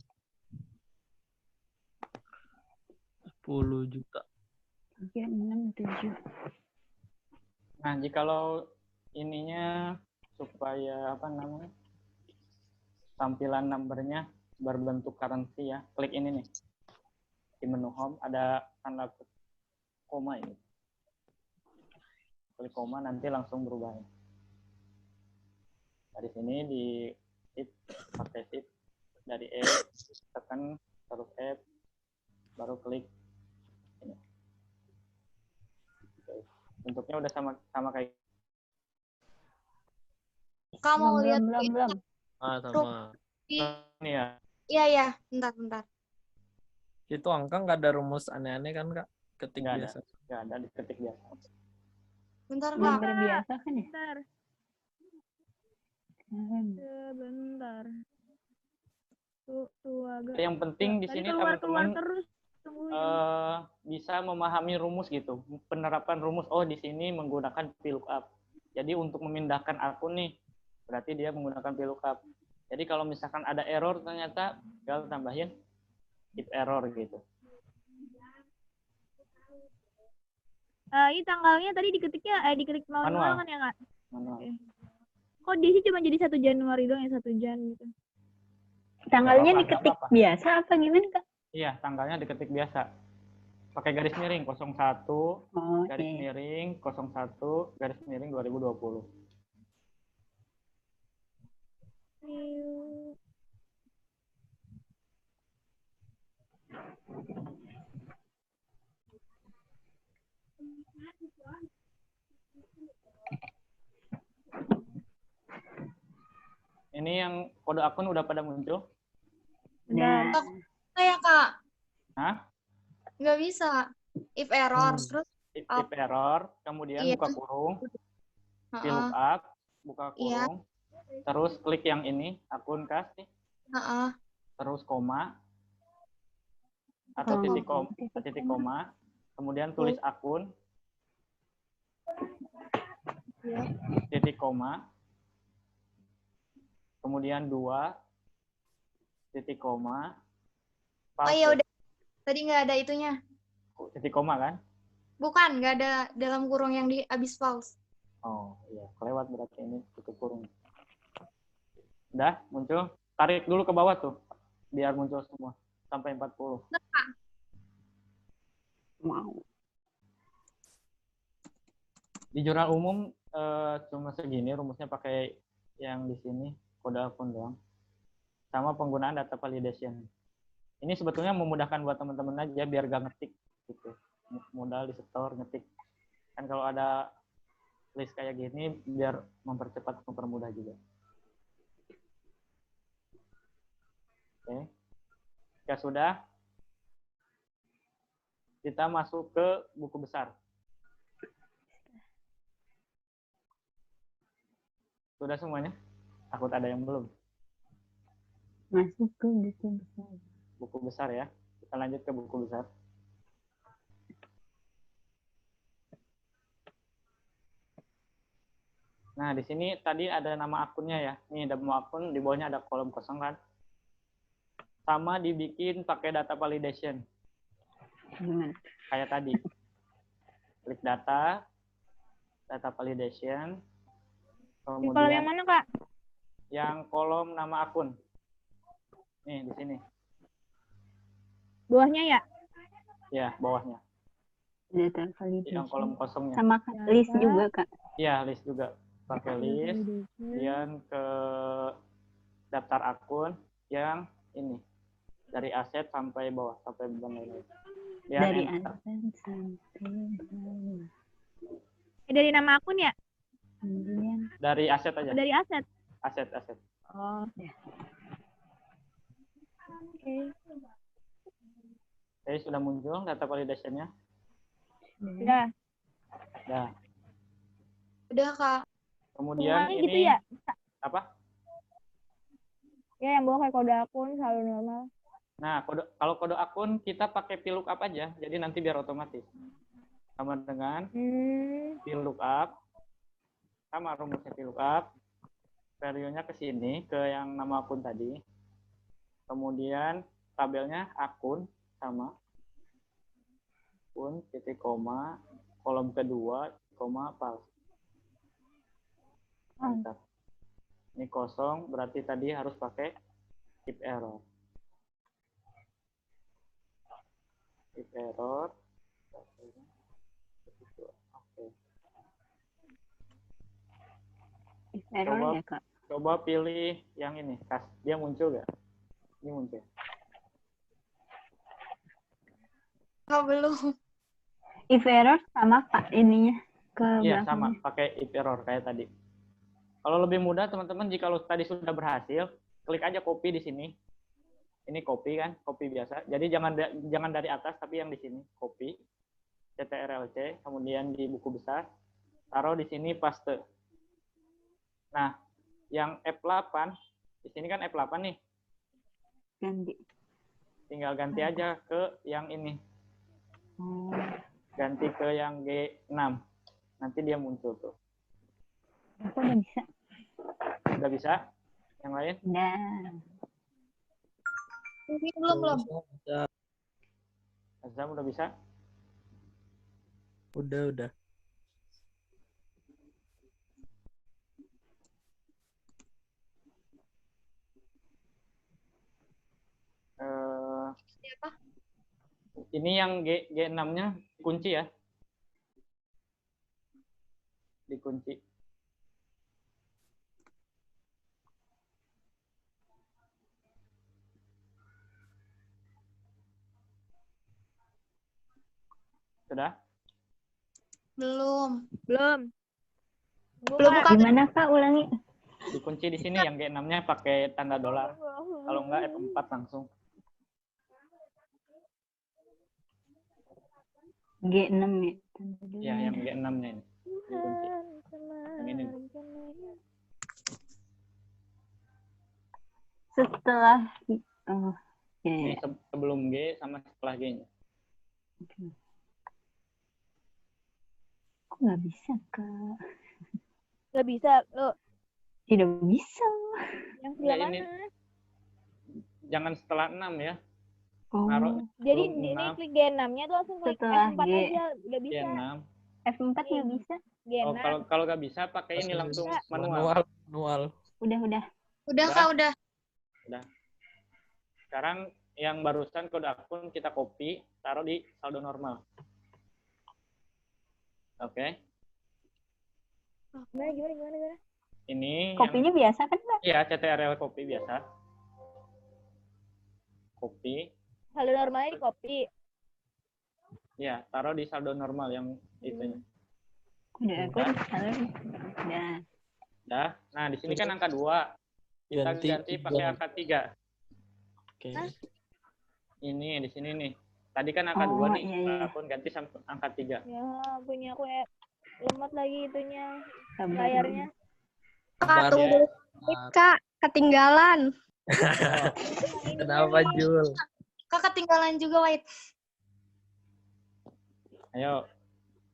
10 juta. 3, 6, 7. Nah, jikalau ininya supaya apa namanya? Tampilan numbernya berbentuk currency ya. Klik ini nih. Di menu home ada tanda koma ini. Klik koma nanti langsung berubah. Dari sini di shift pakai shift dari E tekan terus F baru klik ini. Bentuknya udah sama kayak Kamu lihat Belum. Ah, sama. ini ya. Iya, bentar. Itu angka nggak ada rumus aneh-aneh kan, Kak? Ketik Nggak ada. biasa. Nggak ada diketik biasa. Bentar, Kak. Gambar biasa kan ya? Bentar. Sebentar. Tuh agak. Yang penting di Tadi sini keluar teman-teman terus. Tungguin. bisa memahami rumus gitu, penerapan rumus. Oh, di sini menggunakan VLOOKUP. Jadi untuk memindahkan akun nih, berarti dia menggunakan VLOOKUP. Jadi kalau misalkan ada error ternyata tinggal tambahin if error gitu. Ini tanggalnya tadi diketik manual kan ya Kak? Manual. Kok di sini cuma jadi 1 Januari doang ya 1 Jan gitu? Tanggalnya Nggak diketik apa-apa. biasa apa gimana, Kak? Iya, tanggalnya diketik biasa. Pakai garis miring 01 Oh, garis iya. miring 01 garis miring 2020. Ini yang kode akun udah pada muncul? Udah. Kayak Kak, Hah? nggak bisa. If error, terus If error, kemudian Iya. buka kurung, heeh, VLOOKUP, buka Iya. kurung, terus klik yang ini, akun kasih, heeh. terus koma, atau Oh, titik koma, kemudian tulis akun, Iya. titik koma, kemudian 2, titik koma, Oh iya udah. Tadi nggak ada itunya. titik koma kan? Bukan, nggak ada dalam kurung yang di abis pause. Oh iya, kelewat berarti ini tutup kurung. Udah muncul, tarik dulu ke bawah tuh, biar muncul semua sampai 40. Mau. Di jurnal umum cuma segini rumusnya, pakai yang di sini kode akun doang. Sama penggunaan data validation. Ini sebetulnya memudahkan buat teman-teman aja biar gak ngetik gitu. Modal di store ngetik. Kan kalau ada list kayak gini biar mempercepat, mempermudah juga. Oke. Ya sudah. Kita masuk ke buku besar. Sudah semuanya? Takut ada yang belum. Masuk ke buku besar. Buku besar ya. Kita lanjut ke buku besar. Nah, di sini tadi ada nama akunnya ya. Ini ada nama akun, di bawahnya ada kolom kosong kan. Sama dibikin pakai data validation. Gimana? Kayak tadi. Klik data validation. Di kolom yang Kemudian mana Kak? yang kolom nama akun. Nih, di sini. Bawahnya ya? Ya, bawahnya. Data Yang validation. kolom kosongnya. Sama list juga, Kak. Iya, list juga. Pakai list. Kemudian ke daftar akun yang ini. Dari aset sampai bawah, sampai benar. Dari advance sampai bawah. Dari nama akun ya? Kemudian Dari aset aja. Dari aset. Aset. Oh, oke. Jadi sudah muncul data validation-nya? Udah. Nah, Udah, Kak. kemudian Semuanya ini gitu ya? apa? Ya, yang bawah kayak kode akun selalu normal. Nah, kalau kode akun kita pakai VLOOKUP aja, jadi nanti biar otomatis. Sama dengan VLOOKUP, sama rumusnya VLOOKUP, value-nya ke sini, ke yang nama akun tadi. Kemudian tabelnya akun, sama. Akun, titik koma, kolom kedua, koma, false. Enter. Ini kosong, berarti tadi harus pakai if error. If error. Oke. Error ya, Kak. Coba pilih yang ini. Dia muncul nggak? Ini muncul. Kak, belum. If error sama Kak ininya ke Iya, belakangnya. sama. Pakai if error kayak tadi. Kalau lebih mudah, teman-teman, jika lo tadi sudah berhasil, klik aja copy di sini. Ini copy kan, copy biasa. Jadi jangan dari atas, tapi yang di sini. Copy. CTRL-C, kemudian di buku besar. Taruh di sini paste. Nah, yang F8, di sini kan F8 nih. Ganti. Tinggal ganti aja ke yang ini. Oh. Ganti ke yang G6. Nanti dia muncul tuh. Aku udah bisa. Udah bisa? Yang lain? Udah. Belum. Azam udah bisa? Udah. Ini yang G6-nya kunci ya. Dikunci. Sudah? Belum. Belum. Belum, Kak. Gimana Kak? Ulangi. Dikunci di sini yang G6-nya pakai tanda dolar. Kalau enggak F4 langsung. G6 ya. Ya, yang G6-nya ini. Dikunci. Yang ini. Setelah oh, Ini ya. sebelum G sama setelah G-nya. Kok nggak bisa Kak? Gak bisa, lo. Tidak bisa. Yang sebelah Ya, mana? ini. Jangan setelah 6 ya. Oh, Naruh Jadi sebelum ini 6, klik G6-nya tuh langsung klik Setelah F4 G. aja. Udah bisa. G6. F4 nggak bisa. Oh, G6. kalau nggak bisa pakai ini langsung manual. Manual. Udah. Udah, Kak, udah. Udah. Sekarang yang barusan kode akun kita copy, taruh di saldo normal. Oke. Gimana? Ini Kopinya biasa kan Kak? Iya, CTRL copy biasa. Copy. Saldo normalnya di copy. Ya, taruh di saldo normal yang itunya. Udah aku salah. Udah. Dah. Nah, di sini kan angka 2. Kita ganti pakai angka 3. Oke. Ini di sini nih. Tadi kan angka Oh, 2 nih. iya. Akun ganti sampai angka 3. Ya, punya aku lemot lagi itunya. Sabar. Layarnya. Kak, Sabar tunggu. Kak, ketinggalan. Kenapa Jul? Kak, ketinggalan juga, wait. Ayo.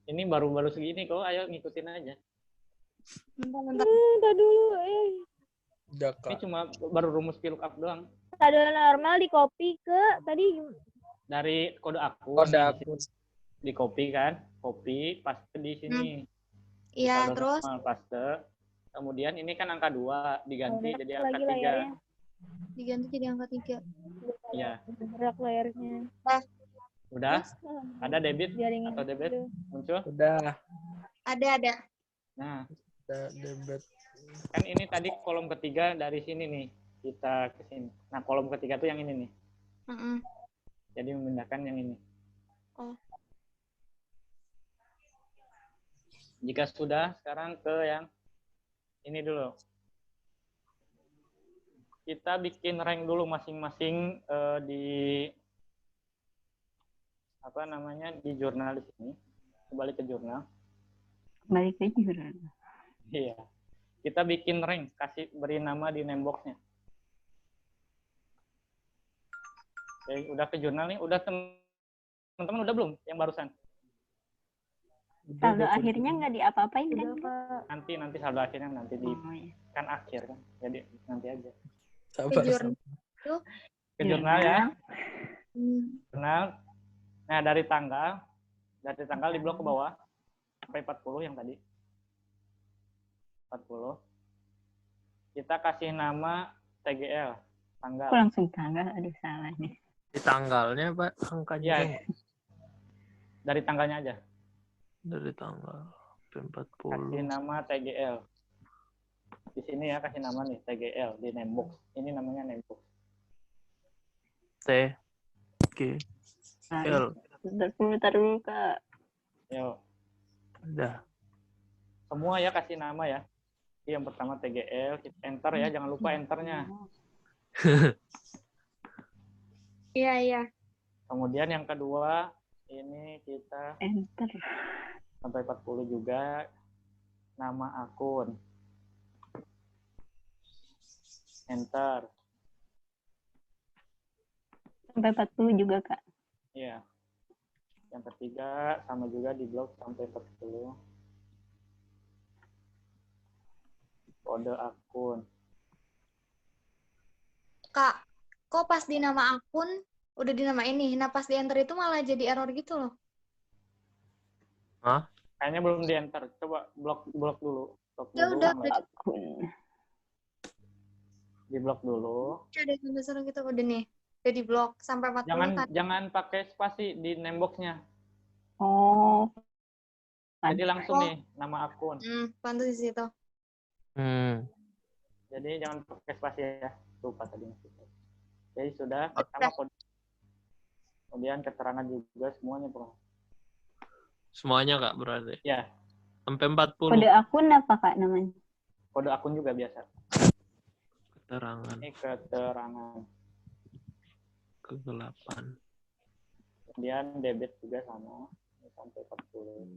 Ini baru-baru segini kok. Ayo ngikutin aja. Bentar. Bentar dulu. Udah Ini Kak. cuma baru rumus VLOOKUP doang. Saldo normal di copy ke tadi Dari kode akun. Kode Di akun. sini. Di copy kan. Copy, paste di sini. Iya, Saldo terus normal, paste. Kemudian ini kan angka 2 diganti Oh, jadi lagi angka 3. layarnya. diganti jadi angka 3. Iya. Gerak layarnya. Udah? Ada debit Jaringan atau debit itu. muncul? Udah. Ada. Nah, Udah debit. kan ini tadi kolom ketiga dari sini nih. Kita ke sini. Nah, kolom ketiga tuh yang ini nih. Mm-mm. Jadi memindahkan yang ini. Oh. Jika sudah, sekarang ke yang ini dulu. kita bikin rank dulu masing-masing di apa namanya di jurnal di sini. Kembali ke jurnal. Kembali ke jurnal. Iya. Kita bikin rank, kasih beri nama di name box-nya. Oke, udah ke jurnal nih, udah teman-teman udah belum yang barusan? Saldo akhirnya nggak diapa-apain kan? Nanti saldo akhirnya nanti di Oh, iya. kan akhir kan. Jadi nanti aja. Sabar. Ke jurnal ya. Hmm. Jurnal. Nah, dari tanggal di blok ke bawah sampai 40 yang tadi. 40. Kita kasih nama TGL, tanggal. Kok langsung tanggal? Aduh, salah nih. Di tanggalnya, Pak, angkanya Iya. dong. Dari tanggalnya aja. Dari tanggal Kasih 40. nama TGL. Di sini ya kasih nama nih TGL di name box. Ini namanya name box. T G L. Bentar dulu, Kak. Yo, Udah. semua ya kasih nama ya. Yang pertama TGL, kita enter ya, jangan lupa enternya. Iya. Kemudian yang kedua ini kita Enter. sampai 40 juga nama akun. Enter. Sampai 40 juga, Kak. Iya. Yang ketiga sama juga di blok sampai 40. Kode akun. Kak, kok pas di nama akun udah dinamain nih, nah pas di enter itu malah jadi error gitu loh. Kayaknya belum di enter. Coba blok dulu. Blok Ya dulu. udah, Akun. Di blok dulu. ada yang besar gitu udah nih. Udah di blok sampai 40 kan. Jangan pakai spasi di name box-nya. Oh. Jadi langsung Oh. nih nama akun. Pantas di situ. Jadi jangan pakai spasi ya. Lupa tadi. Jadi sudah sama kode. Kemudian keterangan juga semuanya, Bro. Semuanya, Kak, berarti. Ya, Sampai 40 Kode akun apa, Kak, namanya? kode akun juga biasa. keterangan Ini keterangan. kegelapan. Kemudian debit juga sama. Ini sampai 40.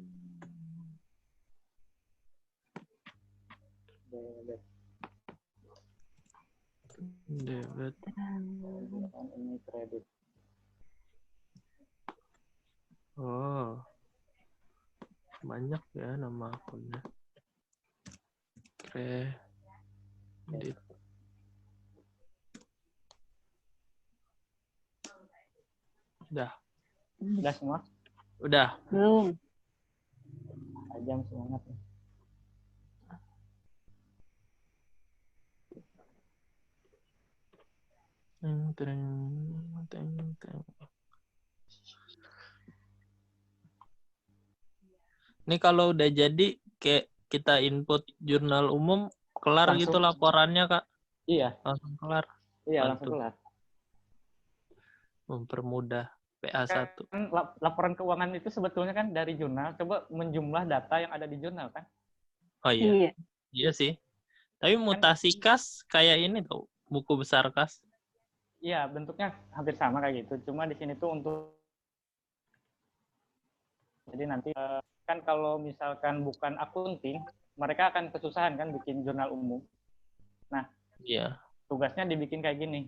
Debit. Debit. Kemudian ini kredit. Oh. Banyak ya nama akunnya. Kredit. Udah. Udah semua? Udah. Belum. Ajam semangat. Nih. Ini kalau udah jadi kayak kita input jurnal umum kelar Langsung. gitu laporannya, Kak. Iya. Langsung kelar. Iya, Bantu. langsung kelar. Mempermudah PA1. Kan laporan keuangan itu sebetulnya kan dari jurnal. Coba menjumlah data yang ada di jurnal kan. Oh iya. Iya. Iya sih. Tapi mutasi kas kayak ini tuh, buku besar kas. Iya, bentuknya hampir sama kayak gitu. Cuma di sini tuh untuk jadi nanti kan kalau misalkan bukan akunting, mereka akan kesusahan kan bikin jurnal umum. Nah, Iya. tugasnya dibikin kayak gini.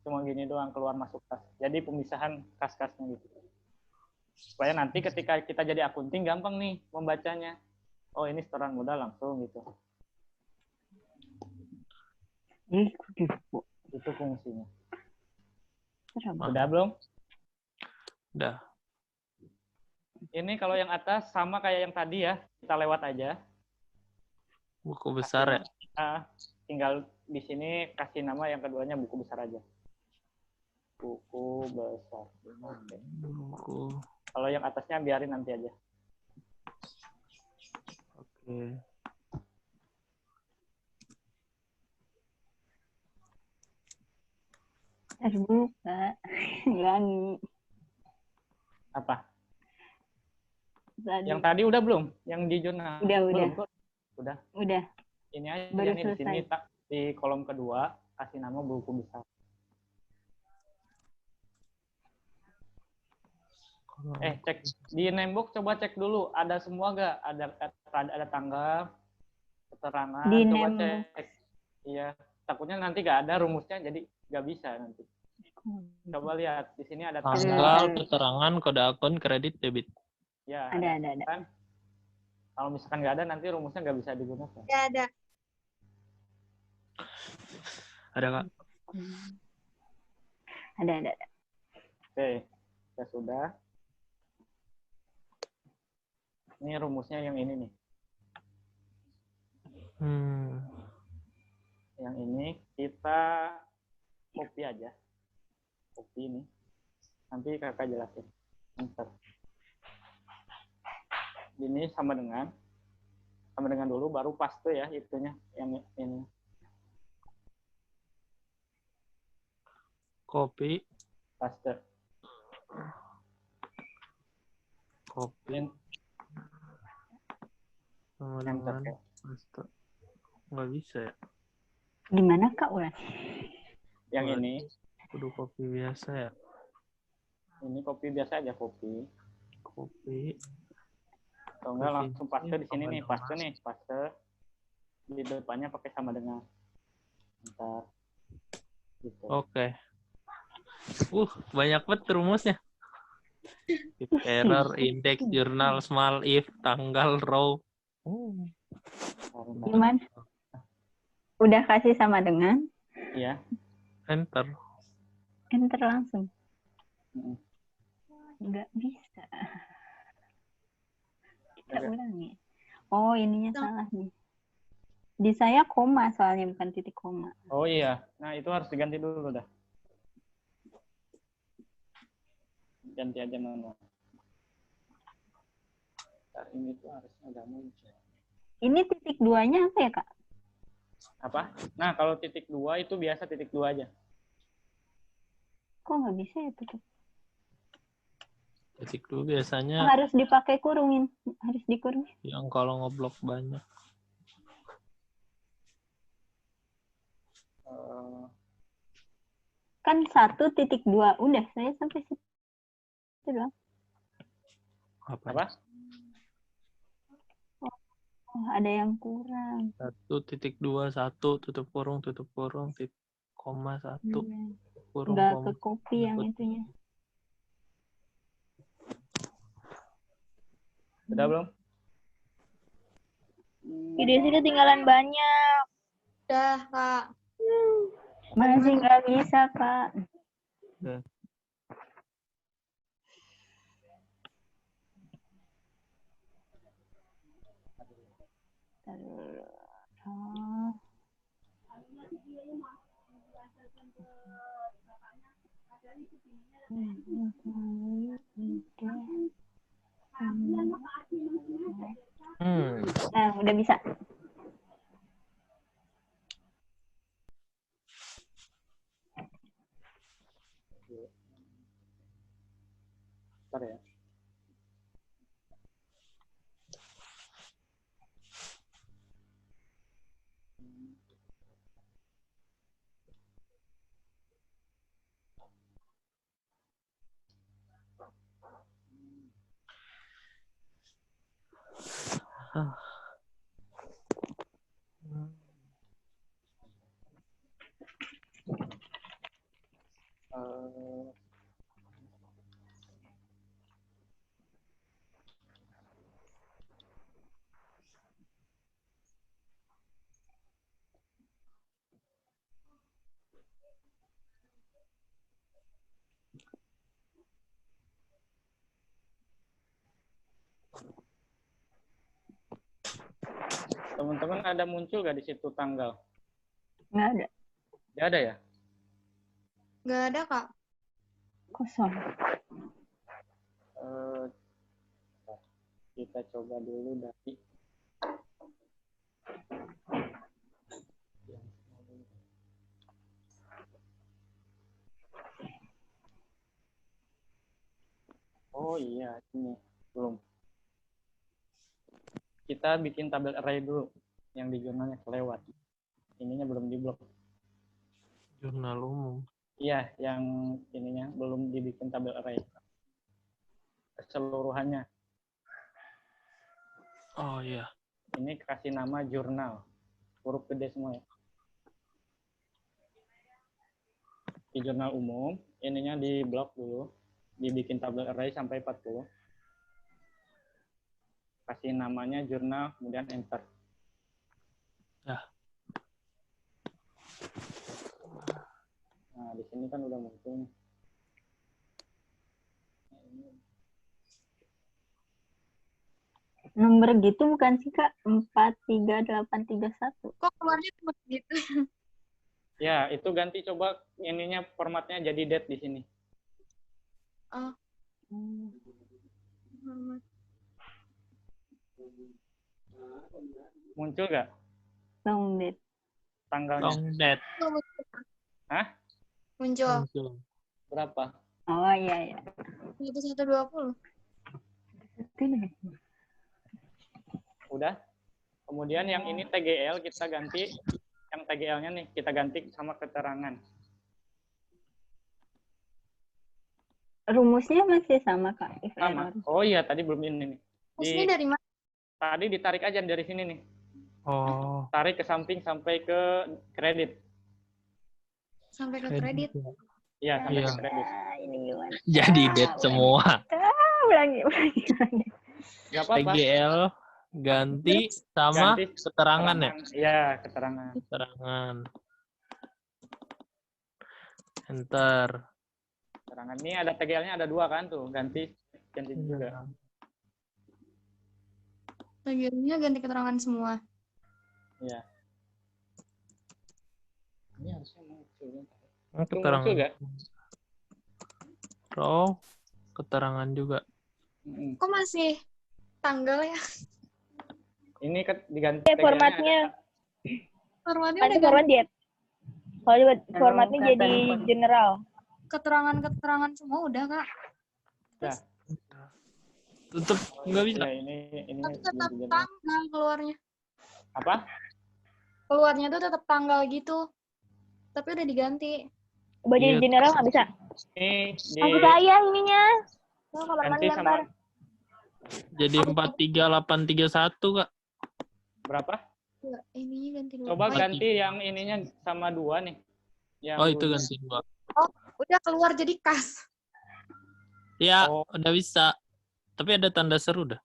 Cuma gini doang keluar masuk kas. Jadi pemisahan kas-kasnya gitu. Supaya nanti ketika kita jadi akunting gampang nih membacanya. Oh, ini setoran modal langsung gitu. Itu fungsinya. Udah belum? Udah. Ini kalau yang atas sama kayak yang tadi ya. Kita lewat aja. Buku besar ya. Tinggal di sini kasih nama yang keduanya buku besar aja. Buku besar. Oke. Buku. Kalau yang atasnya biarin nanti aja. Oke. Dulu, Kak. Ulangi. Apa? Tadi. Yang tadi udah belum? Yang di jurnal? Udah. Belum kok. Udah. Udah. Ini aja Baru nih di sini selesai. di kolom kedua. kasih nama buku besar. Cek di Namebook, coba cek dulu ada semua gak? Ada tanggal, keterangan, Di coba Namebook. cek. Iya, takutnya nanti gak ada rumusnya jadi gak bisa nanti. Coba lihat di sini ada Tanggal, keterangan, kode akun, kredit, debit. Ya, Ada. kan? Kalau misalkan nggak ada, nanti rumusnya nggak bisa digunakan. Ya ada. Ada Kak? Ada. Oke, ya sudah. Ini rumusnya yang ini nih. Yang ini kita copy aja. Copy ini. Nanti kakak jelasin. Bentar. Ini sama dengan dulu, baru paste ya itunya yang ini. Copy. Paste. Copy. Sama Enter. dengan paste. Nggak bisa ya? Gimana Kak ulas? Yang Buat- ini Kudu copy biasa ya? copy biasa aja, copy. Copy. Atau enggak Copy. langsung paste di sini nih, Sama dengan paste. Di depannya pakai sama dengan. Bentar. Gitu. Oke. Banyak banget rumusnya. If error, index, jurnal, small if, tanggal, row. Bentar. Gimana? Udah kasih sama dengan Iya. Enter. enter langsung. Mm-mm. Nggak bisa. Kita Nggak. ulangi. Oh, ininya salah nih. Di saya koma soalnya bukan titik koma. Oh iya. Nah, itu harus diganti dulu dah. Ganti aja manual. Ntar ini tuh harusnya udah muncul. Ini titik duanya apa ya Kak? Apa? Nah, kalau titik 2 itu biasa titik 2 aja. Kok nggak bisa ya tutup? Titik dulu biasanya Harus dipakai kurungin. Harus dikurungin. yang kalau ngeblok banyak. Kan 1.2. Udah, saya sampai situ doang. Apa? Oh, ada yang kurang. 1.21 tutup kurung, koma 1 Iya. kurung, Nggak koma. ke copy yang itunya. Udah belum? Ide sih ketinggalan banyak. Udah, Kak. Masih nggak bisa Kak. Oh. Nah, udah bisa. Bentar ya. Teman-teman ada muncul gak di situ tanggal? Nggak ada. Nggak ada ya? Nggak ada, Kak. Kosong. Kita coba dulu dari oh iya, ini belum. Kita bikin tabel array dulu yang di jurnalnya kelewat. Ininya belum diblok. Jurnal umum. Iya, yang ininya belum dibikin tabel array. Keseluruhannya. Oh iya. Ini kasih nama jurnal. Huruf gede semua ya. Di jurnal umum, ininya di blok dulu. Dibikin tabel array sampai 40. Kasih namanya jurnal, kemudian enter. Ya. Nah, di sini kan udah muncul nih. Nomor gitu bukan sih Kak? 43831. Kok keluarnya cuma gitu? Ya, itu ganti coba ininya formatnya jadi date di sini. Oh. Muncul nggak Long date. tanggalnya? Long date. Hah? Muncul. Muncul. Berapa? Oh iya iya. 1120. Udah. Kemudian yang ini TGL kita ganti. Yang TGL-nya nih kita ganti sama keterangan. Rumusnya masih sama Kak, if Sama. error. Oh iya, tadi belum ini nih. Ini dari mana? Tadi ditarik aja dari sini nih. Oh. Tarik ke samping sampai ke kredit. Sampai ke kredit. Iya, sampai Iya. ke kredit. Ah, ini gimana? Jadi date semua. Ulangi. Gak apa-apa. TGL ganti sama Ganti keterangan ya. Iya, keterangan. Keterangan. Enter. Keterangan. Ini ada TGL-nya ada 2 kan tuh. Ganti juga. Bagiannya ganti keterangan semua. Iya. Ini harusnya muncul. Keterangan. Muncul nggak? Row. Keterangan juga. Kok masih tanggal ya? Ini diganti Formatnya Formatnya ada udah format ganti. diet. Kalau formatnya kelihatan jadi format. general. Keterangan-keterangan semua udah, Kak. Nah, Tetep nggak bisa. ya ini Tapi tetap belum tanggal keluarnya. apa? Keluarnya tuh tetap tanggal gitu. Tapi udah diganti. Coba jadi Iya. general nggak bisa. Ini di Aku saya ininya. Oh, kamar mandi ganti sama lempar. Jadi 43831 Kak. berapa? Enggak, ininya ganti dulu. Coba Oh, ganti yang ininya sama 2 nih. Yang Oh itu dulu. ganti 2. udah keluar jadi kas. Ya Oh. udah bisa. Tapi ada tanda seru dah.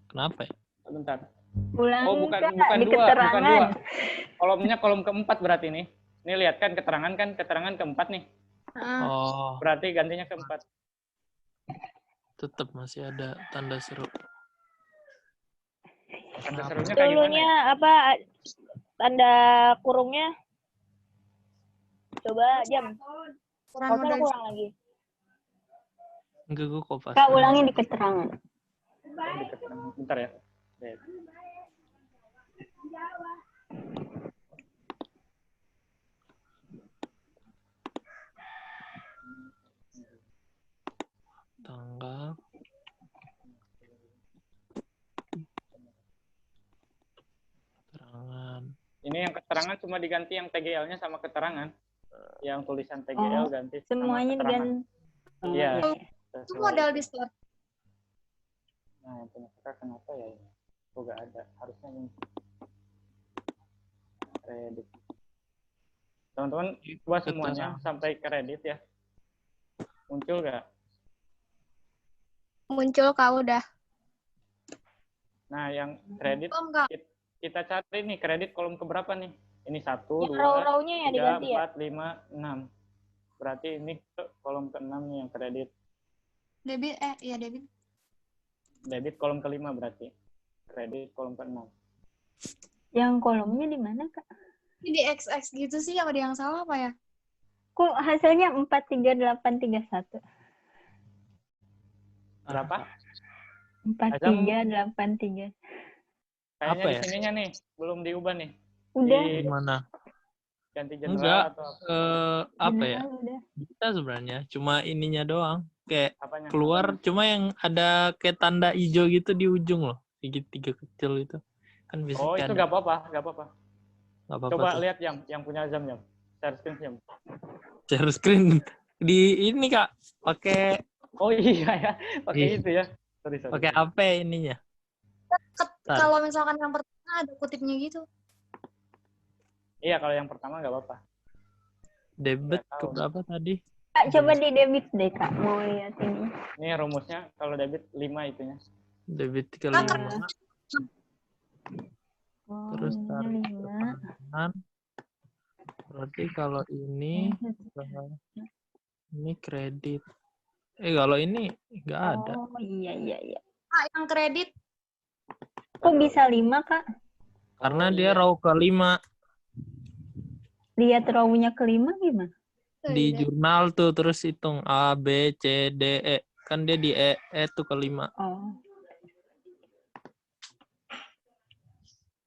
Kenapa ya? Bentar. Ulangi Oh, bukan Kak, bukan di 2, bukan keterangan. 2. Kolomnya kolom keempat berarti nih. Ini lihat kan keterangan keempat nih. Oh, Berarti gantinya keempat. tetap masih ada tanda seru. Tanda Kenapa? serunya kayak gimana? Dulunya apa? Tanda kurungnya. Coba jam. Ukuran Kalau modal. kurang lagi. Enggak gue kok pas. Kak ulangi di keterangan. Oh, di keterangan. Bentar ya. Lihat. Tanggal. Keterangan. Ini yang keterangan cuma diganti yang TGL-nya sama keterangan. Yang tulisan TGL Oh, ganti sama Semuanya keterangan. diganti. Oh, Iya. Itu modal di store. Nah, yang punya kita kenapa ya ini? Kok nggak ada? Harusnya muncul. Kredit. Teman-teman, coba semuanya sampai kredit ya. Muncul nggak? Muncul Kak udah. Nah, yang kredit Oh enggak. kita cari nih kredit kolom keberapa nih? Ini 1, Yang 2, row-rownya ya 3, diganti ya. 4, 5, 6. Berarti ini kolom ke-6 nih yang kredit. Debit iya debit. Debit kolom ke-5 berarti. Kredit kolom ke-6. Yang kolomnya di mana Kak? Ini di XX gitu sih, apa ada yang salah apa ya? Kok hasilnya 43831? Berapa? 43831. Kayaknya Apa di ya? sininya nih, belum diubah nih. Udah. Di Gimana? ganti Enggak. general atau Apa ya? General udah. Bisa sebenarnya. Cuma ininya doang. Kayak apanya? keluar. Cuma yang ada kayak tanda hijau gitu di ujung loh. Segitiga kecil itu. Kan bisa Oh, itu ada. nggak apa-apa, nggak apa-apa. Nggak apa-apa Coba tuh. lihat yang punya Azam. share screen siapa? Share screen di ini Kak, pakai Oh iya ya, pakai Ih. itu ya. Sorry. pakai HP ininya. Ntar. Kalau misalkan yang pertama ada kutipnya gitu. Iya, kalau yang pertama nggak apa-apa. Debit Nggak tahu. ke berapa tadi? Kak, coba di debit deh Kak, mau lihat ini. Ini rumusnya kalau debit 5 itunya. Debit ke Kan 5, Oh, terus ini tarik ke 5. kanan. Berarti kalau ini kredit. Kalau ini nggak ada. Oh, iya. Yang kredit Kok bisa 5 Kak? Karena Oh, dia iya. row ke-5 Lihat row-nya ke-5 gimana? di jurnal tuh, terus hitung A, B, C, D, E. Kan dia di E tuh ke-5. Oh,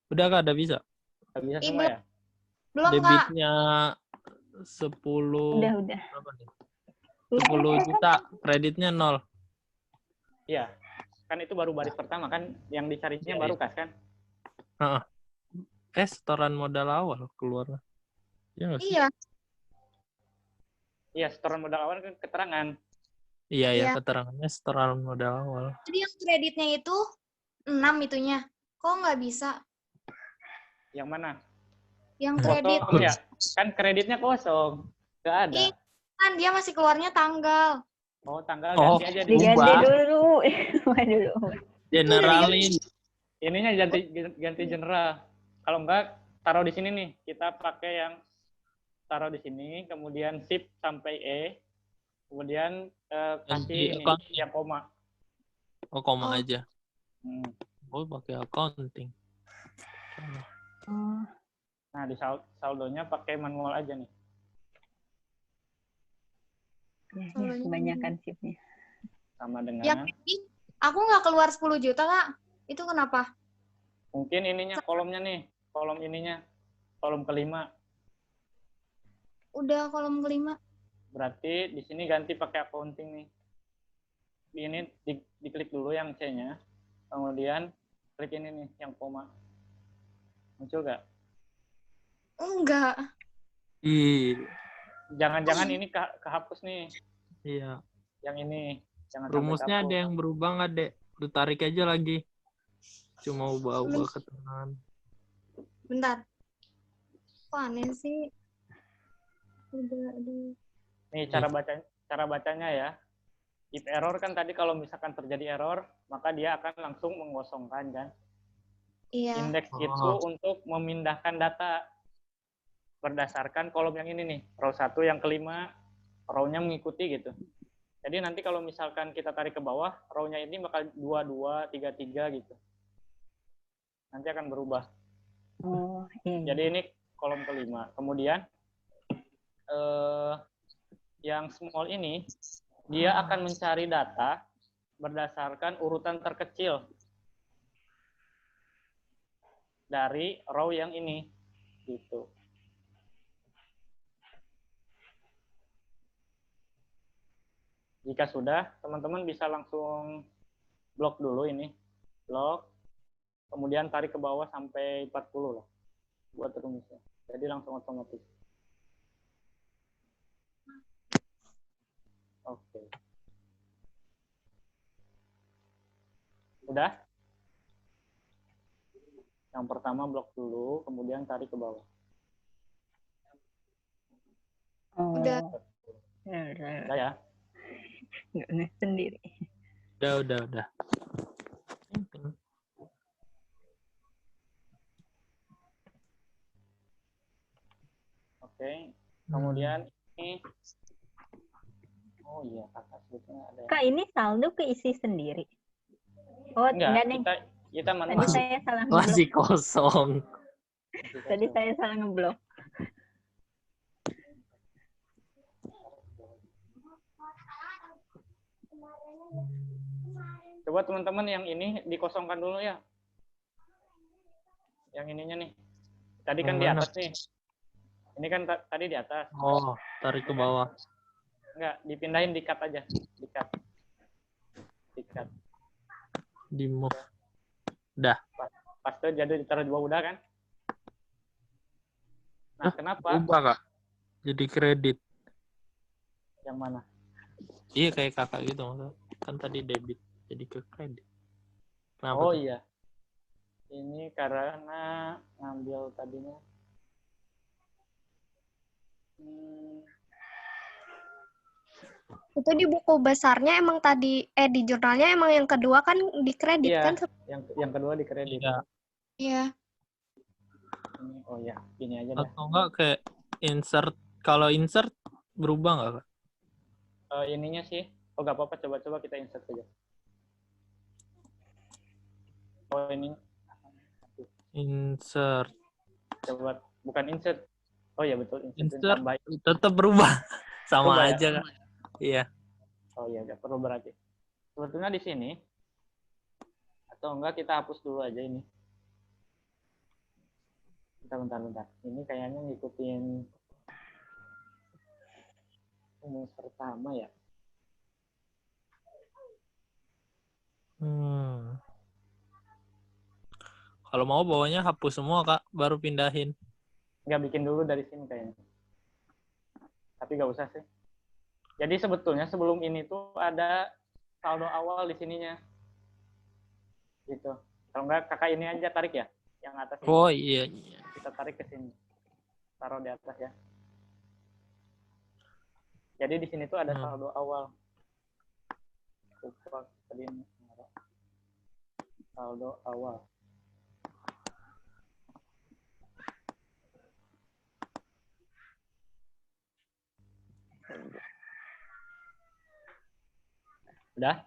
Udah Kak, udah bisa. Nggak bisa Ih, semua ya? belum Kak. Debitnya 10 udah. berapa nih? 10 juta, kreditnya 0. Iya. Kan itu baru baris pertama kan, yang dicarinya Iya, baru kas kan? Heeh. Setoran modal awal keluar. Ya nggak sih? Iya. Iya, setoran modal awal kan keterangan. Iya, Iya. keterangannya setoran modal awal. Jadi yang kreditnya itu 6 itunya. Kok nggak bisa? Yang mana? Yang kredit. Kosong ya? Kan kreditnya kosong. Nggak ada. Ih, kan dia masih keluarnya tanggal. Oh, tanggal Oh. ganti aja di Diganti Ubah. dulu. dulu. Generalin. ininya ganti general. Kalau enggak taruh di sini nih. Kita pakai yang taruh di sini, kemudian shift sampai E, kemudian kasih ini accounting. yang koma. Oh, koma Oh. aja. Hmm. Oh, pakai accounting. Oh, Nah, di saldonya pakai manual aja nih. ya, kebanyakan shiftnya. Sama dengan Yang kredit, aku nggak keluar 10 juta, Kak. Itu kenapa? mungkin ininya kolomnya nih, kolom ininya, kolom kelima. Udah kolom kelima. Berarti di sini ganti pakai accounting nih. Ini diklik dulu yang C-nya, kemudian klik ini nih yang koma. Muncul nggak? Enggak. Jangan-jangan ini kehapus nih, Iya. yang ini. Jangan Rumusnya sampai ada kehapus. yang berubah nggak, Dek? Lu tarik aja lagi. Cuma ubah-ubah keterangan. Bentar. Kok aneh sih? Udah. Nih cara bacanya ya. If error kan tadi kalau misalkan terjadi error, maka dia akan langsung mengosongkan kan. Iya. Indeks itu untuk memindahkan data berdasarkan kolom yang ini nih, row 1 yang kelima, row-nya mengikuti gitu. Jadi nanti kalau misalkan kita tarik ke bawah, row-nya ini bakal 22, 33 gitu. Nanti akan berubah. Oh, iya. Jadi ini kolom kelima. Kemudian yang small ini dia akan mencari data berdasarkan urutan terkecil dari row yang ini gitu. Jika sudah, teman-teman bisa langsung blok dulu ini. Blok. Kemudian tarik ke bawah sampai 40 lah. Buat rumusnya. Jadi langsung otomatis. Oke. Udah? Yang pertama blok dulu, kemudian tarik ke bawah. Oh, Udah. Udah ya? Nggak sendiri. Udah. Oke. Kemudian ini. Oh iya, kakak sebetulnya ada. Kak, ini saldo keisi sendiri. Oh, enggak nih. Kita Tadi manual. saya salah Masih ngeblok. kosong. Tadi saya salah ngeblok. Coba teman-teman yang ini dikosongkan dulu ya. Yang ininya nih. Tadi kan Yang di mana? atas nih. Ini kan tadi di atas. Oh, tarik ke bawah. Enggak, dipindahin di cut aja. Di cut. Di move. Udah. Pas itu jadi ditaruh di bawah udah kan? Nah, kenapa? Ubah, Kak. jadi kredit. Yang mana? Iya kayak kakak gitu maksudnya. Kan tadi debit jadi ke kredit. Kenapa Oh tuh? iya. Ini karena ngambil tadinya. Itu di buku besarnya emang tadi, di jurnalnya emang yang kedua kan dikredit Iya, kan? yang kedua di kredit. Iya. Iya. Oh ya, gini aja dah. Atau enggak kayak insert. Kalau insert berubah nggak Kak? Ininya sih, oh nggak apa-apa, coba-coba kita insert saja. Oh ini, Insert. coba bukan insert. Oh ya betul, insert Insert tambah. tetap berubah. Sama Berubah ya? aja Kak. Iya. Oh iya, nggak perlu berarti. Sebetulnya di sini, atau enggak kita hapus dulu aja ini. Bentar. Ini kayaknya ngikutin rumus pertama ya. Kalau mau bawahnya hapus semua Kak, baru pindahin. Nggak bikin dulu dari sini kayaknya. Tapi nggak usah sih. Jadi sebetulnya sebelum ini tuh ada saldo awal di sininya. Gitu. Kalau enggak kakak ini aja tarik ya, yang atas ini. Oh iya. Kita tarik ke sini. Taruh di atas ya. Jadi di sini tuh ada saldo awal. Lupa tadi ini. Saldo awal. Udah?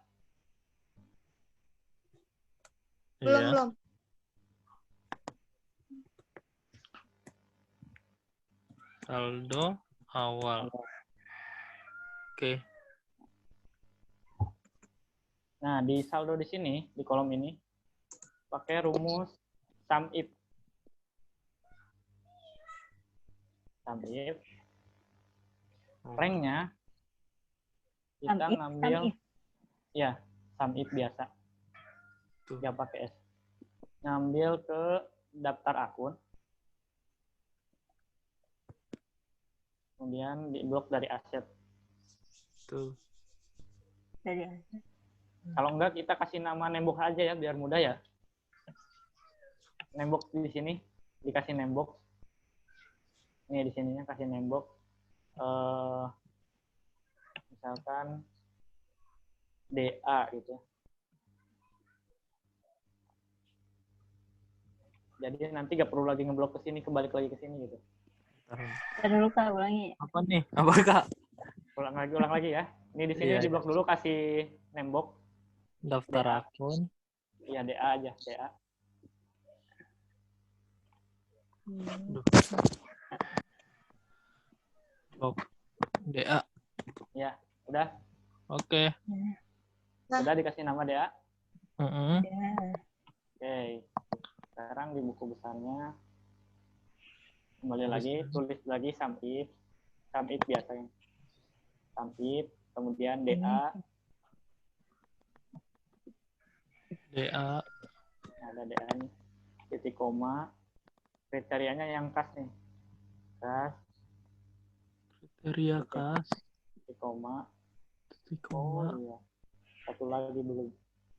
Belum. Saldo awal. Oke. Nah, di saldo di sini, di kolom ini, pakai rumus sum if. Sum if. Ranknya, kita ngambil, ya, sum if biasa. Nggak pakai S. Ngambil ke daftar akun. Kemudian di blok dari aset. Tuh. Dari aset. Kalau enggak kita kasih nama nembok aja ya biar mudah ya. Nembok di sini dikasih nembok. Ini di sininya kasih nembok. Misalkan DA gitu. Jadi nanti nggak perlu lagi ngeblok ke sini, kebalik lagi ke sini gitu. Ntar dulu Kak, ulangi. Apa nih? Apa Kak? Ulang lagi ya. Ini di sini Iya. di blok dulu kasih nembok. Daftar akun. Iya DA aja, DA. Blok DA. Ya, udah. Oke. Udah dikasih nama DA. Ya. Oke. Sekarang di buku besarnya kembali lagi, tulis lagi sum if biasanya. Sum if, kemudian DA. DA. Ada DA nih. Titik koma. Kriterianya yang kas nih. Kas, Kriteria kas. titik koma. Titik Oh koma. iya. Satu lagi belum.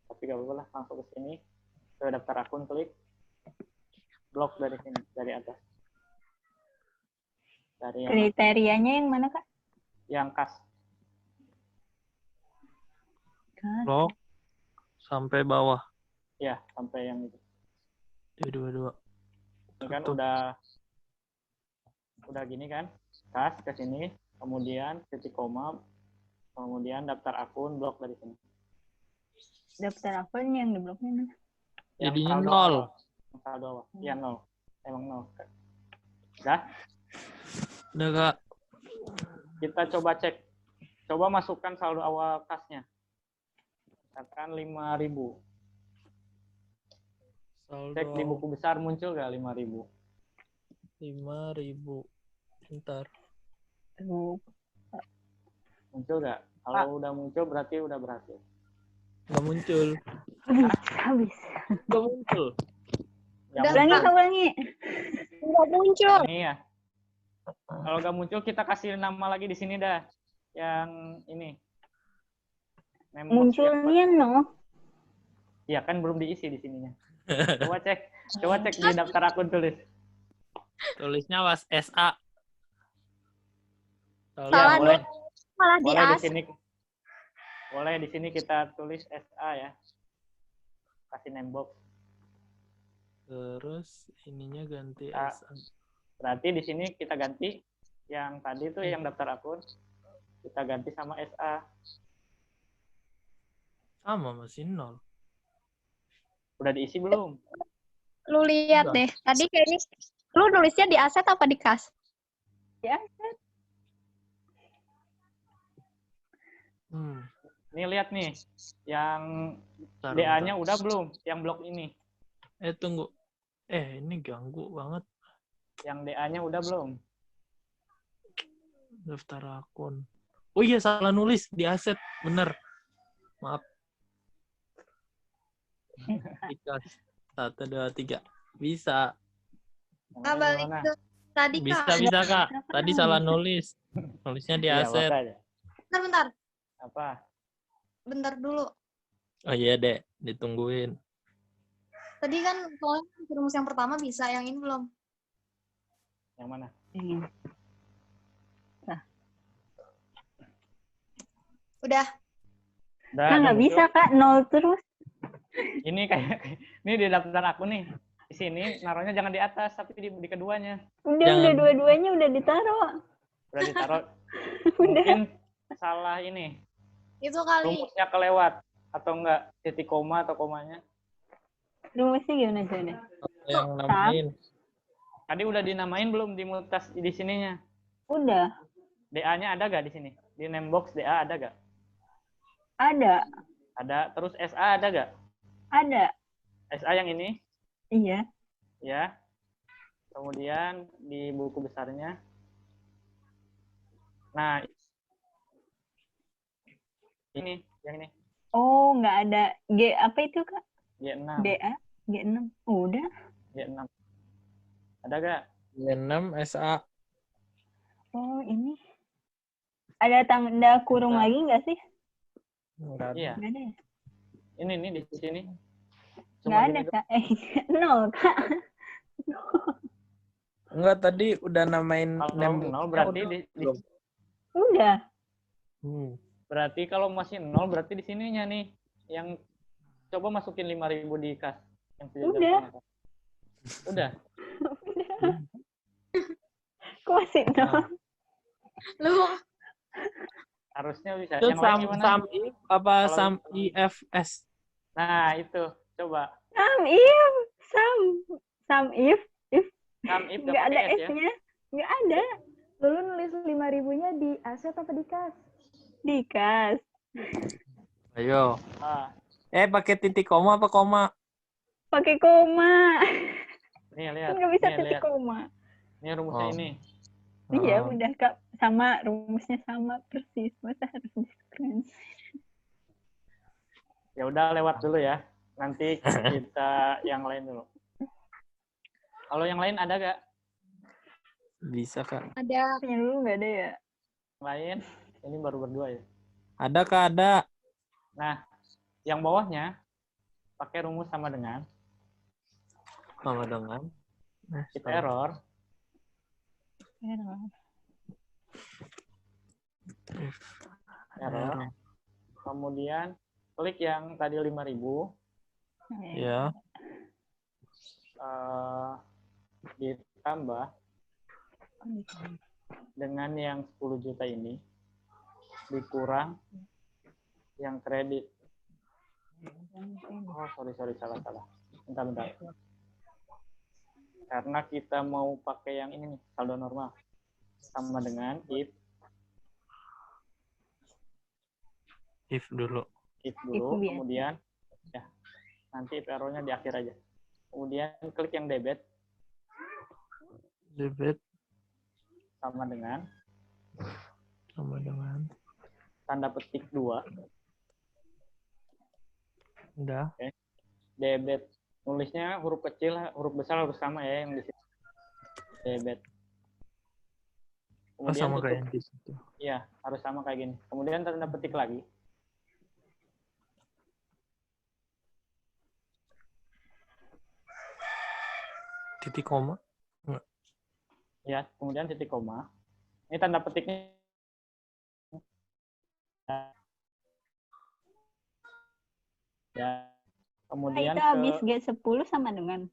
Tapi gak apa-apa lah, langsung ke sini. Ke daftar akun, klik. Blok dari sini, dari atas. Dari yang, Kriterianya yang mana Kak? yang kas. Blok sampai bawah. Ya, sampai yang itu. Dua. Ini kan Tutup. udah gini kan. Kas ke sini, kemudian titik koma, kemudian daftar akun, blok dari sini. Daftar akun yang di bloknya mana? Jadinya saldo 0. awal. Yang saldo awal. Iya 0. Emang 0. Udah? Udah Kak. Kita coba cek. Coba masukkan saldo awal kasnya. Misalkan 5.000. Saldo Cek di buku besar muncul nggak 5.000? 5.000. Bentar. Muncul nggak? Kalau udah muncul berarti udah berhasil. Nggak muncul. Habis. Nggak muncul. Yang Ulangi muncul Kak, ulangi. Nggak muncul. ini ya. Kalau nggak muncul kita kasih nama lagi di sini dah. Yang ini. Name box Munculnya no. ya kan belum diisi di sininya. Coba cek di daftar akun tulis. Tulisnya was SA. Salah boleh. malah di Boleh di as. sini. Boleh di sini kita tulis SA ya. Kasih name box. Terus ininya ganti Ah. SA. Berarti di sini kita ganti yang tadi tuh yang daftar akun kita ganti sama SA. Sama masih 0. Udah diisi belum? Lu lihat Udah. deh. Tadi kayaknya lu nulisnya di aset apa di kas? Ya, Nih lihat nih, yang Bentar, DA-nya bentar. udah belum? Yang blok ini, Tunggu. Ini ganggu banget. yang DA-nya udah belum? Daftar akun. Oh iya, salah nulis di aset. Bener. Maaf. Ikas. 1, 2, 3. Bisa. Yang Ah, lain balik gimana? ke tadi Kak. Bisa, Kak. Tadi salah nulis. Nulisnya di Iya, aset. makanya. Bentar. Apa? Bentar dulu. Oh iya, Dek. Ditungguin. Tadi kan soalnya rumus yang pertama bisa, yang ini belum. Yang mana? Ini. Udah. Udah, Kan udah nggak muncul. bisa Kak, 0 terus. Ini kayak ini di daftar aku nih. Di sini naruhnya jangan di atas, tapi di keduanya. Udah Jangan. dua-duanya udah ditaruh. Udah ditaruh. Udah. Mungkin salah ini. Itu kali. Rumusnya kelewat atau enggak titik koma atau komanya. Rumusnya gimana coba? Yang namain. Tadi udah dinamain belum di mutas di sininya? Udah. DA-nya ada gak di sini? Di name box DA ada gak? Ada. Ada. Terus SA ada gak? Ada. SA yang ini, Iya. ya. Kemudian di buku besarnya. Nah, ini, yang ini. Oh, nggak ada. G apa itu Kak? G6. DA? G6. Oh, udah. G6. Ada gak? 6 SA. Oh, ini. Ada tanda kurung Bentar. lagi nggak sih? Enggak ada. Iya. Nggak ada ya? Ini nih di sini. Nggak ada gini Kak. 0 Kak. Enggak, tadi udah namain doang. Kalau name 0 berarti belum. Udah. berarti kalau masih 0 berarti di sininya nih yang coba masukin 5.000 di kas yang Udah. Udah. Kok masih 0? Lu Harusnya bisa. Itu Yang lain gimana? sum if apa Kalau- sum IFS? Nah, itu. Coba. Sam if. Sam if. Sum if Nggak ada pakai S ya. S-nya. Nggak ada. Dulu nulis 5.000-nya di aset apa di kas? Di kas. Ayo. Ah, Pakai titik koma apa koma? Pakai koma. nih Kan lihat. nggak bisa Nih, titik lihat. koma. Ini rumusnya Oh. ini. Iya, Oh. udah Kak. Sama, rumusnya sama persis. Masa harus di-screen? Ya udah lewat dulu ya. Nanti kita yang lain dulu. Kalau yang lain ada gak? Bisa, Kak. ada Yang dulu nggak ada ya? Yang lain? Ini baru berdua ya. Ada, Kak, ada. Nah, yang bawahnya pakai rumus sama dengan Sama dengan. Nah, kita error. Error. Kemudian klik yang tadi 5.000. Ya. Ditambah dengan yang 10 juta ini dikurang yang kredit. Oh, sorry, salah. Bentar. Karena kita mau pakai yang ini nih, saldo normal. Sama dengan If dulu. if If dulu, biasa. kemudian ya nanti if error-nya di akhir aja. Kemudian klik yang debit Debit sama dengan tanda petik 2. Udah. Debit nulisnya huruf kecil, huruf besar harus sama ya yang di sini. Debit. Oh, Kemudian sama tutup. kayak di situ. Iya, harus sama kayak gini. Kemudian tanda petik lagi. Titik koma. Ya, kemudian titik koma. Ini tanda petiknya. Ya. Kemudian Itu habis G10 sama dengan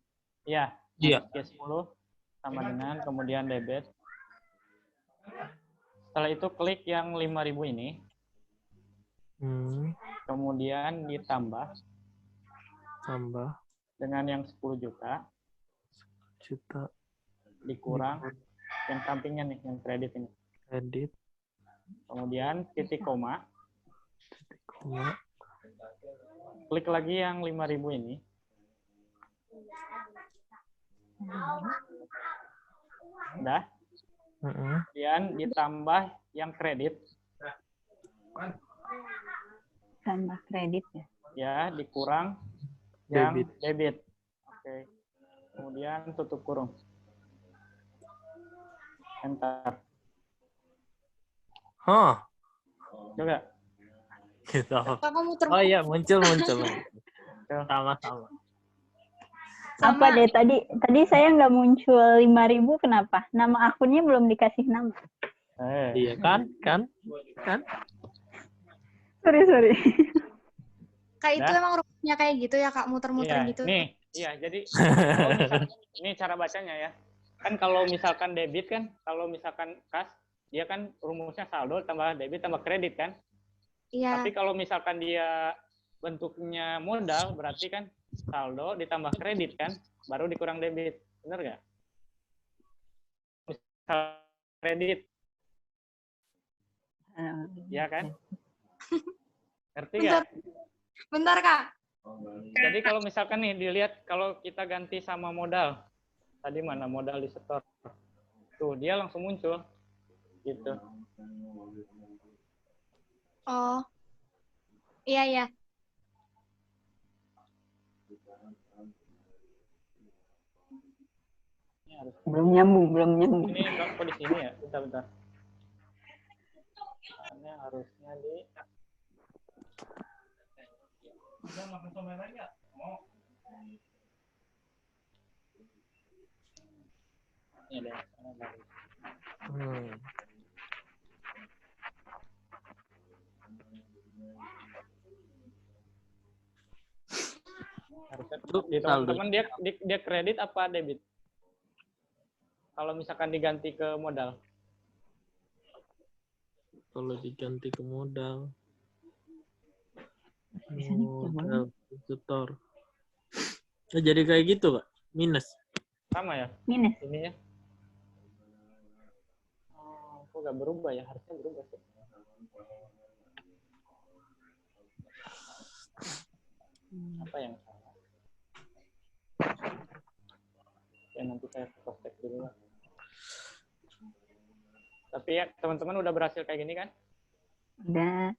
ya, Iya. G10 sama dengan kemudian debit. Setelah itu klik yang 5.000 ini. Kemudian ditambah Tambah dengan yang 10 juta. Dikurang yang sampingnya nih, yang kredit ini. Kredit. Kemudian titik koma. Titik koma. Klik lagi yang 5.000 ini. Udah. Kemudian ditambah yang kredit. tambah kredit ya. Ya, dikurang yang debit. Oke. Kemudian tutup kurung. Enter. Coba. Gitu. Kamu muter. Oh iya, muncul. Sama-sama. Apa deh tadi saya nggak muncul 5.000 kenapa? Nama akunnya belum dikasih nama. Iya kan? Sorry. Kak itu emang rumusnya kayak gitu ya Kak, muter-muter Iya, gitu. nih, iya. Jadi kalau ini cara bacanya ya. Kan kalau misalkan debit kan, kalau misalkan kas, dia kan rumusnya saldo tambah debit tambah kredit kan. Iya. Tapi kalau misalkan dia bentuknya modal, berarti kan saldo ditambah kredit kan, baru dikurang debit. Benar nggak? Misal kredit, ya kan? Ngerti nggak? Bentar Kak. Jadi kalau misalkan nih dilihat kalau kita ganti sama modal, tadi mana modal di setor, tuh dia langsung muncul, gitu. Oh, iya. Ini harus. Belum nyambung. Ini kok di sini ya? Bentar. Ini harusnya di. Ini ada. Harusnya di teman-teman dia kredit apa debit? Kalau misalkan diganti ke modal. Kalau diganti ke modal. Setor. Nah, jadi kayak gitu, Pak. Minus. Sama ya? Minus. Ini ya. Oh, kok nggak berubah ya? Harusnya berubah sih. Apa yang salah? Ya nanti saya cross check dulu lah. Tapi ya teman-teman udah berhasil kayak gini kan? Udah.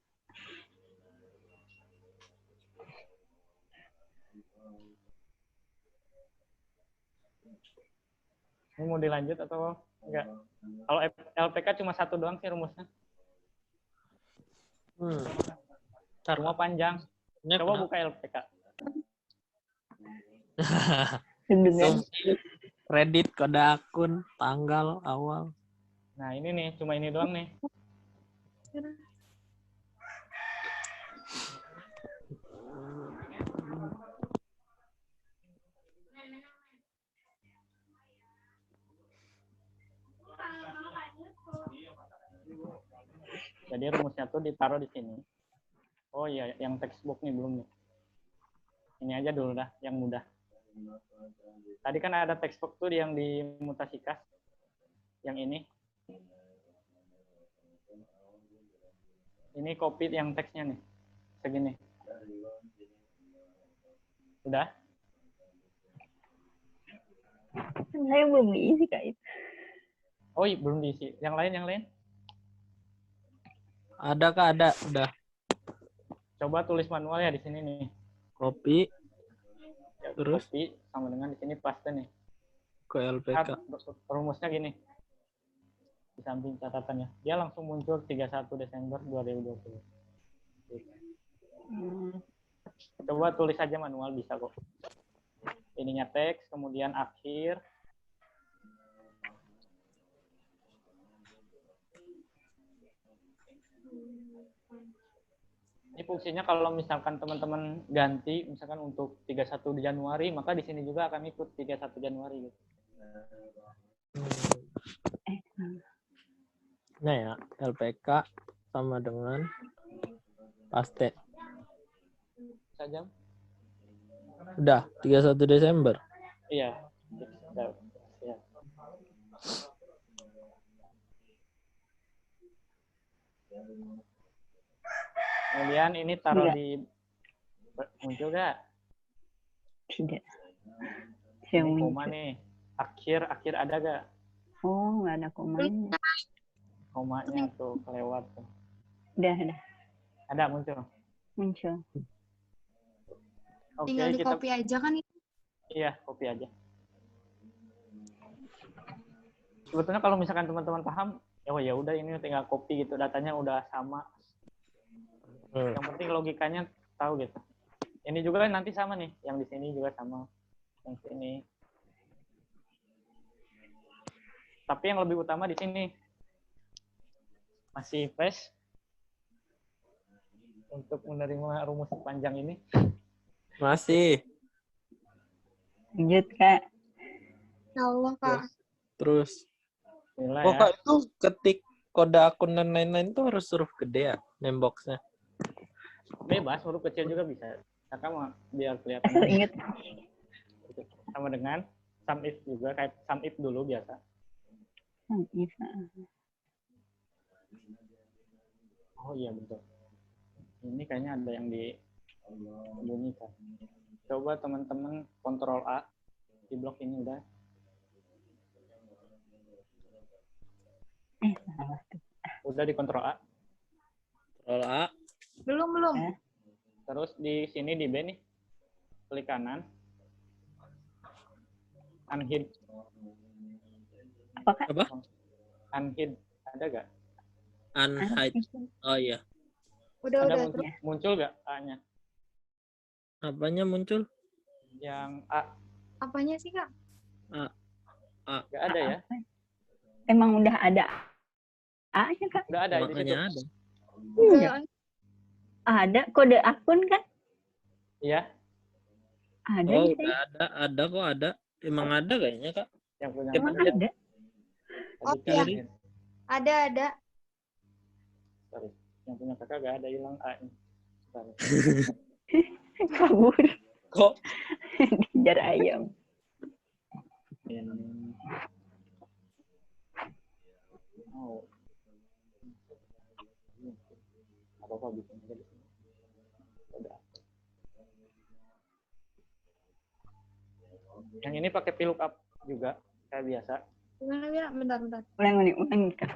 Ini mau dilanjut atau enggak? Kalau LPK cuma satu doang sih rumusnya. Semua panjang. Coba buka LPK. Kredit, kode akun, tanggal, awal. Nah ini nih, cuma ini doang nih. Jadi rumusnya tuh ditaruh di sini. Oh iya, yang textbook nih belum nih. Ini aja dulu dah, yang mudah. Tadi kan ada textbook tuh yang dimutasikan. Yang ini. Ini copy yang teksnya nih. Segini. Udah? Saya belum diisi Kak itu. Oh iya, belum diisi. Yang lain? Ada Kak, ada. Udah. Coba tulis manual ya di sini nih. Copy. Ya, Terus? copy sama dengan di sini paste nih. Ke LPK. Rumusnya gini. di samping catatannya. Dia langsung muncul 31 Desember 2020. Coba tulis aja manual bisa kok. Ininya teks, kemudian akhir. Ini fungsinya kalau misalkan teman-teman ganti, misalkan untuk 31 Januari, maka di sini juga akan ikut 31 Januari. Gitu. Nah ya, LPK sama dengan paste. Saja. Udah, 31 Desember. Iya. Ya. Kemudian ini taruh Enggak. di muncul gak? Tidak. Ini Yang koma nih. Akhir ada gak? Oh, nggak ada komanya. Komanya tuh kelewat tuh. Udah. Ada muncul. Muncul. Oke, Tinggal di kita copy aja kan itu. iya, copy aja. Sebetulnya kalau misalkan teman-teman paham, ya udah ini tinggal copy gitu, datanya udah sama. Yang penting logikanya tahu gitu. Ini juga nanti sama nih, yang di sini juga sama, yang sini. Tapi yang lebih utama di sini masih fresh untuk menerima rumus panjang ini. Masih. Lanjut, Kak. Ya Allah, Kak. Terus. Inilah Oh, ya. Kak, itu ketik kode akun dan lain-lain itu harus huruf gede ya, name box-nya. Bebas, huruf kecil juga bisa. Kakak mau biar kelihatan. Asal inget. Sama dengan sum if juga, kayak sum if dulu biasa. Oh iya betul. Ini kayaknya ada yang dibunyikan. Coba teman-teman kontrol A di blok ini udah. Salah. Udah di kontrol A. Kontrol A. Belum. Terus di sini di B nih. Klik kanan. Unhid. Apa, Kak? Apa? Unhid. Ada gak? Unhide. Oh iya. Udah. Ada Terus muncul gak A-nya? Apanya muncul? Yang A. apanya sih, Kak? Gak ada ya? Emang udah ada A-nya, Kak? Udah ada di situ. Makanya ada. Iya. Ada kode akun, kan? Iya. Ada Oh, di saya. udah ada kok ada. Emang ada kayaknya, Kak. Yang punya Emang Kakak. ada. Oh, Tadi iya. kan- Ada. Sorry. Yang punya kakak gak ada hilang A-nya. Sorry. Kabur. Kok Dikejar ayam. Ini. Oh. Apa bikin aja di sini. Udah. Yang ini pakai VLOOKUP juga kayak biasa. Gimana? Bentar. Ulang, Kak.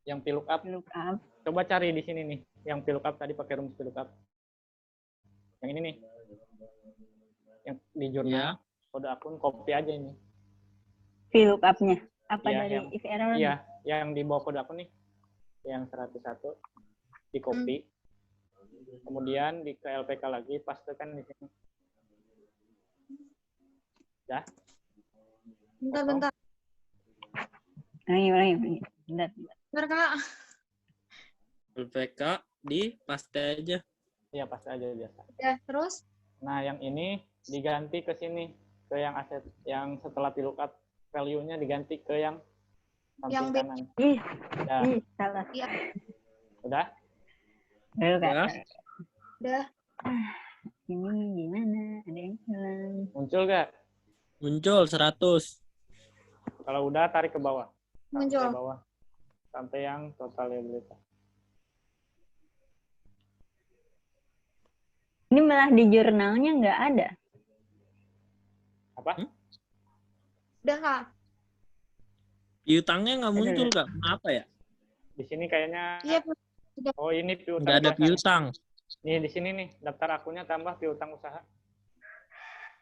Yang VLOOKUP Look up. coba cari di sini nih. Yang VLOOKUP tadi pakai rumus VLOOKUP. Yang ini nih. Yang di jurnal kode akun copy aja ini. VLOOKUP-nya. Apa Iya, dari yang- if error? Iya, yang di bawah kode akun nih. Yang 101 di copy. Kemudian di ke LPK lagi pastekan di sini. Ya. Bentar. Ulangi. Bentar. Bentar, Kak. LPK di paste aja. Iya, paste aja biasa. Ya, terus? Nah, yang ini diganti ke sini, ke yang aset yang setelah VLOOKUP value-nya diganti ke yang samping Yang B. kanan. Ih, Ya, salah. udah? Baru, Kak. Ya. Udah. Ini gimana? Ada yang hilang. Muncul gak? Muncul 100. Kalau udah tarik ke bawah. Sampai Muncul. bawah. Sampai yang total liabilitas. Ini malah di jurnalnya nggak ada. Apa? Udah, Kak. Piutangnya nggak muncul, Kak. Kenapa ya? Di sini kayaknya Iya, oh ini piutang. Nggak ada biasa. piutang. Nih di sini nih daftar akunnya tambah piutang usaha.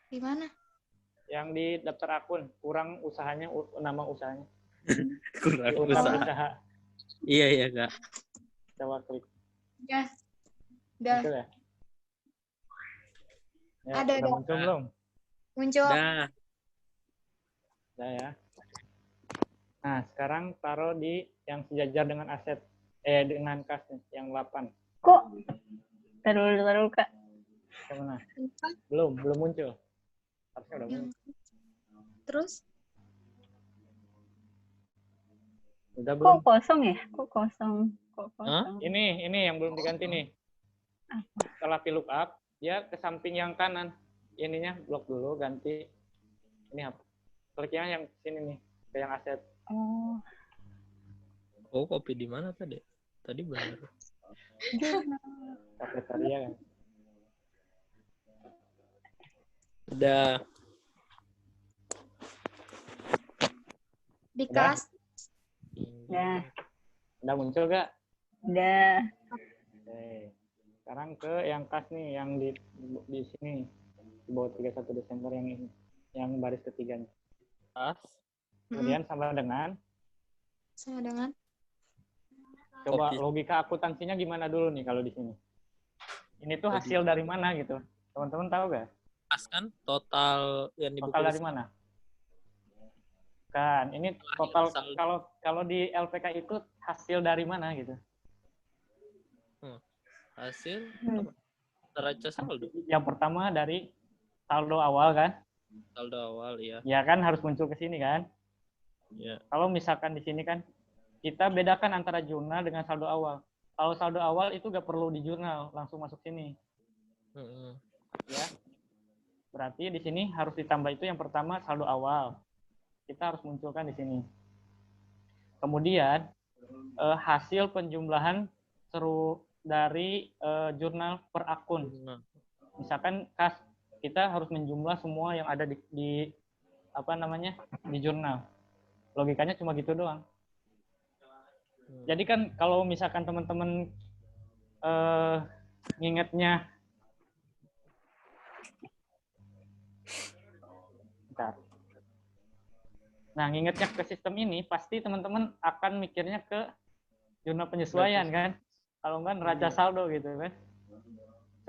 gimana? Yang di daftar akun kurang usahanya nama usahanya. Kurang Utama usaha. usaha. Iya Kak. Coba klik. Ya. Udah. Muncul ya? Ya, Ada, udah ada. muncul belum? Muncul. Dah. Udah ya. Nah, sekarang taruh di yang sejajar dengan aset dengan kas nih, yang 8. Kok? Taruh Kak. Yang mana? Apa? Belum muncul. Harusnya udah Yang- muncul. Terus? Udah Kok belum? kosong ya? Kok kosong? Ini yang belum diganti nih. Setelah VLOOKUP, dia ke samping yang kanan. Ininya blok dulu, ganti. Ini apa? Kliknya yang sini nih, ke yang aset. Oh. Oh, kopi di mana tadi? Tadi benar. Kafetaria kan. Udah. Di Udah? kas. Udah. Udah muncul gak? Udah. Oke. Sekarang ke yang kas nih, yang di sini. Di bawah 31 Desember yang ini. Yang baris ketiganya. Pas. Kemudian sama dengan coba Kopi. logika akuntansinya gimana dulu nih kalau di sini. Ini tuh hasil dari mana gitu. Teman-teman tahu gak? Pas kan total yang di Total dari mana? Kan, ini total kalau di LPK itu hasil dari mana gitu. hasil neraca saldo. Yang pertama dari saldo awal kan? Saldo awal ya. Ya kan harus muncul ke sini kan? Ya. Kalau misalkan di sini kan kita bedakan antara jurnal dengan saldo awal. Kalau saldo awal itu gak perlu di jurnal, langsung masuk sini. Ya. Berarti di sini harus ditambah itu yang pertama saldo awal. Kita harus munculkan di sini. Kemudian hasil penjumlahan dari jurnal per akun. Misalkan kas kita harus menjumlah semua yang ada di jurnal. Logikanya cuma gitu doang. Jadi kan kalau misalkan teman-teman ngingetnya ngingetnya ke sistem ini, pasti teman-teman akan mikirnya ke jurnal penyesuaian kan? Kalau enggak neraca saldo gitu kan?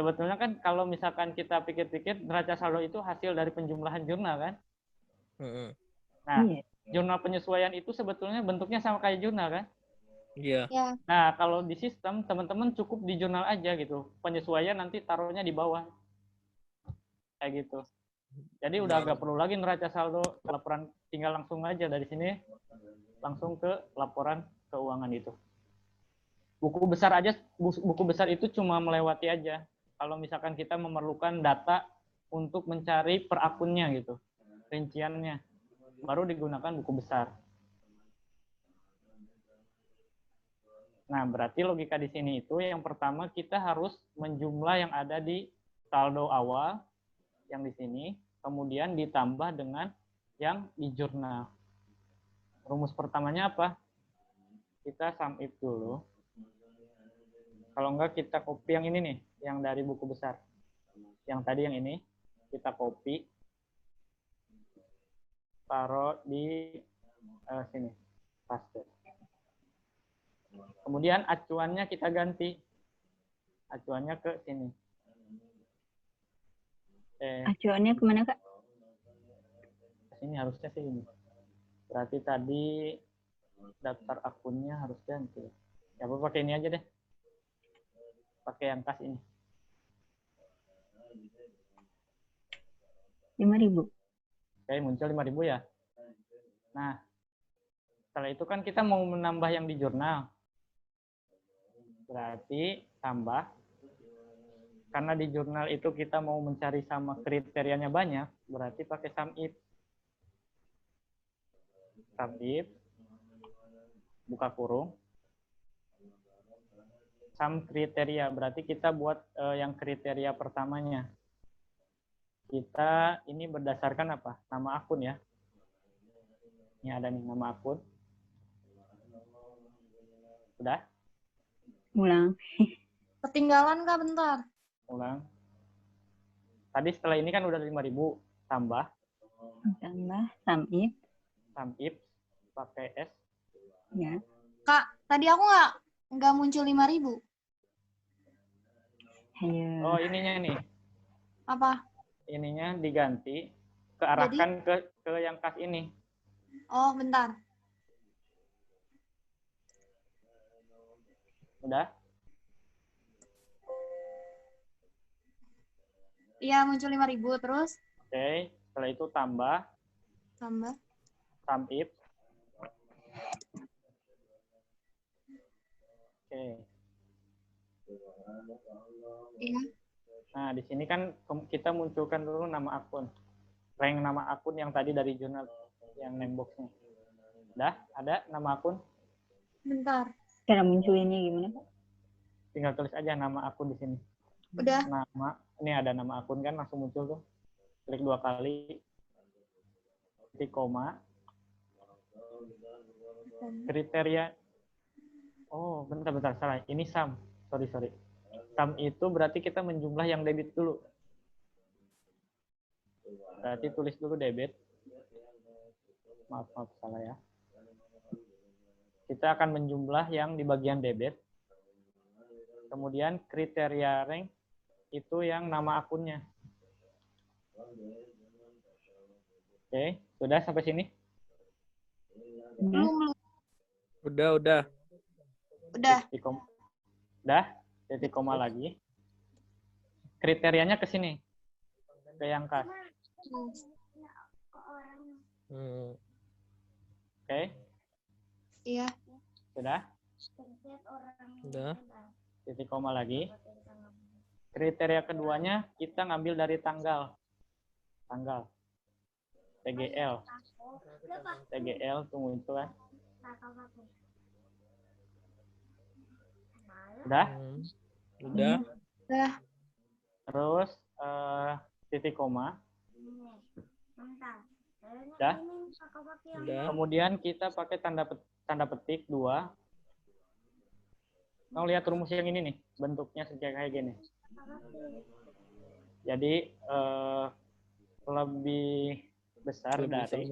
Sebetulnya kan kalau misalkan kita pikir-pikir, neraca saldo itu hasil dari penjumlahan jurnal kan? Nah, jurnal penyesuaian itu sebetulnya bentuknya sama kayak jurnal kan? Iya. Ya. Nah, kalau di sistem, teman-teman cukup di jurnal aja gitu. Penyesuaian nanti taruhnya di bawah. Kayak gitu. Jadi udah agak perlu lagi neraca saldo, laporan tinggal langsung aja dari sini langsung ke laporan keuangan itu. Buku besar itu cuma melewati aja. Kalau misalkan kita memerlukan data untuk mencari per akunnya gitu, rinciannya, baru digunakan buku besar. Nah, berarti logika di sini itu yang pertama kita harus menjumlah yang ada di saldo awal yang di sini, kemudian ditambah dengan yang di jurnal. Rumus pertamanya apa? Kita sum if dulu. Kalau enggak kita copy yang ini nih, yang dari buku besar. Yang tadi yang ini, kita copy. Taruh di sini. Paste. Kemudian acuannya kita ganti. Acuannya ke sini. Acuannya kemana Kak? Ini harusnya sih ini. Berarti tadi daftar akunnya harus ganti. Ya apa pakai ini aja deh. Pakai yang kas ini. 5.000. Oke, muncul 5.000 ya. Nah, setelah itu kan kita mau menambah yang di jurnal. Berarti tambah. Karena di jurnal itu kita mau mencari sama kriterianya banyak, berarti pakai sum if. Sum if, buka kurung. Sum kriteria, berarti kita buat yang kriteria pertamanya. Kita ini berdasarkan apa? Nama akun ya. Ini ada nih nama akun. Udah? Ulang. Ketinggalan Kak bentar. Ulang. Tadi setelah ini kan udah 5.000 tambah Tambah sum if. sum if pakai S. Ya. Kak, tadi aku nggak muncul 5.000. Ayo. Oh, ininya nih. Apa? Ininya diganti, kearahkan ke yang kas ini. Oh, bentar. Udah? Iya, muncul 5.000 terus Oke, setelah itu tambah tambah. sum if. Oke. Iya. Nah, di sini kan kita munculkan dulu nama akun. Rank nama akun yang tadi dari jurnal yang namebox-nya. Udah? Ada nama akun? Bentar. Cara munculinnya gimana, Pak? Tinggal tulis aja nama akun di sini. Udah. Nama, ini ada nama akun kan langsung muncul tuh. Klik 2 kali. Titik koma. Kriteria. Oh, bentar, salah. Ini sum. Sorry. Sum itu berarti kita menjumlah yang debit dulu. Berarti tulis dulu debit. Maaf, salah ya. Kita akan menjumlah yang di bagian debit. Kemudian kriteria rank itu yang nama akunnya. Oke, sudah sampai sini? Belum. Udah. Udah. Udah, titik koma lagi. Kriterianya ke sini. Ke yang kas. Oke, Iya. sudah. Udah. Titik koma lagi. Kriteria keduanya kita ngambil dari tanggal. TGL tunggu itu kan. Udah? Udah. Udah. Terus titik koma. Udah? Udah. Kemudian kita pakai tanda petik 2. Kamu lihat rumus yang ini nih, bentuknya kayak gini. Jadi lebih besar dari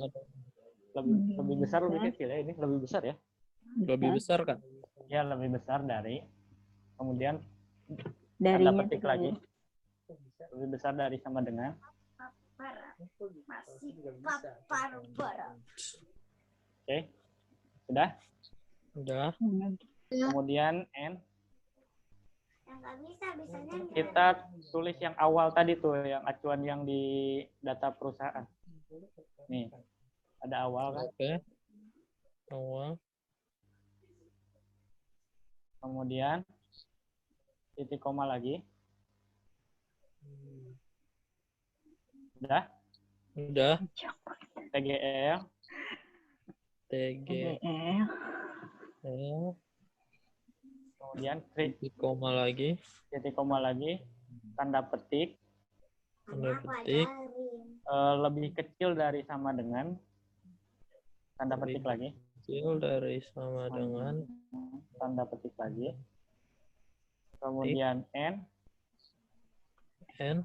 lebih besar lebih kecil ya, ini lebih besar ya. Lebih besar kan? Ya, lebih besar dari. Kemudian Darinya tanda petik tuh. lagi. Lebih besar dari sama dengan. Oke. Sudah? Udah. Kemudian N. Kita tulis yang awal tadi tuh, yang acuan yang di data perusahaan. Nih, ada awal kan? Oke. Awal. Kemudian titik koma lagi. Udah? Udah. TGL. TGL. Kemudian Titik koma lagi. titik koma lagi. Tanda petik. Tanda petik. Lebih kecil dari sama dengan. Tanda petik lagi. Kecil dari sama dengan. Tanda petik lagi. Kemudian N. N.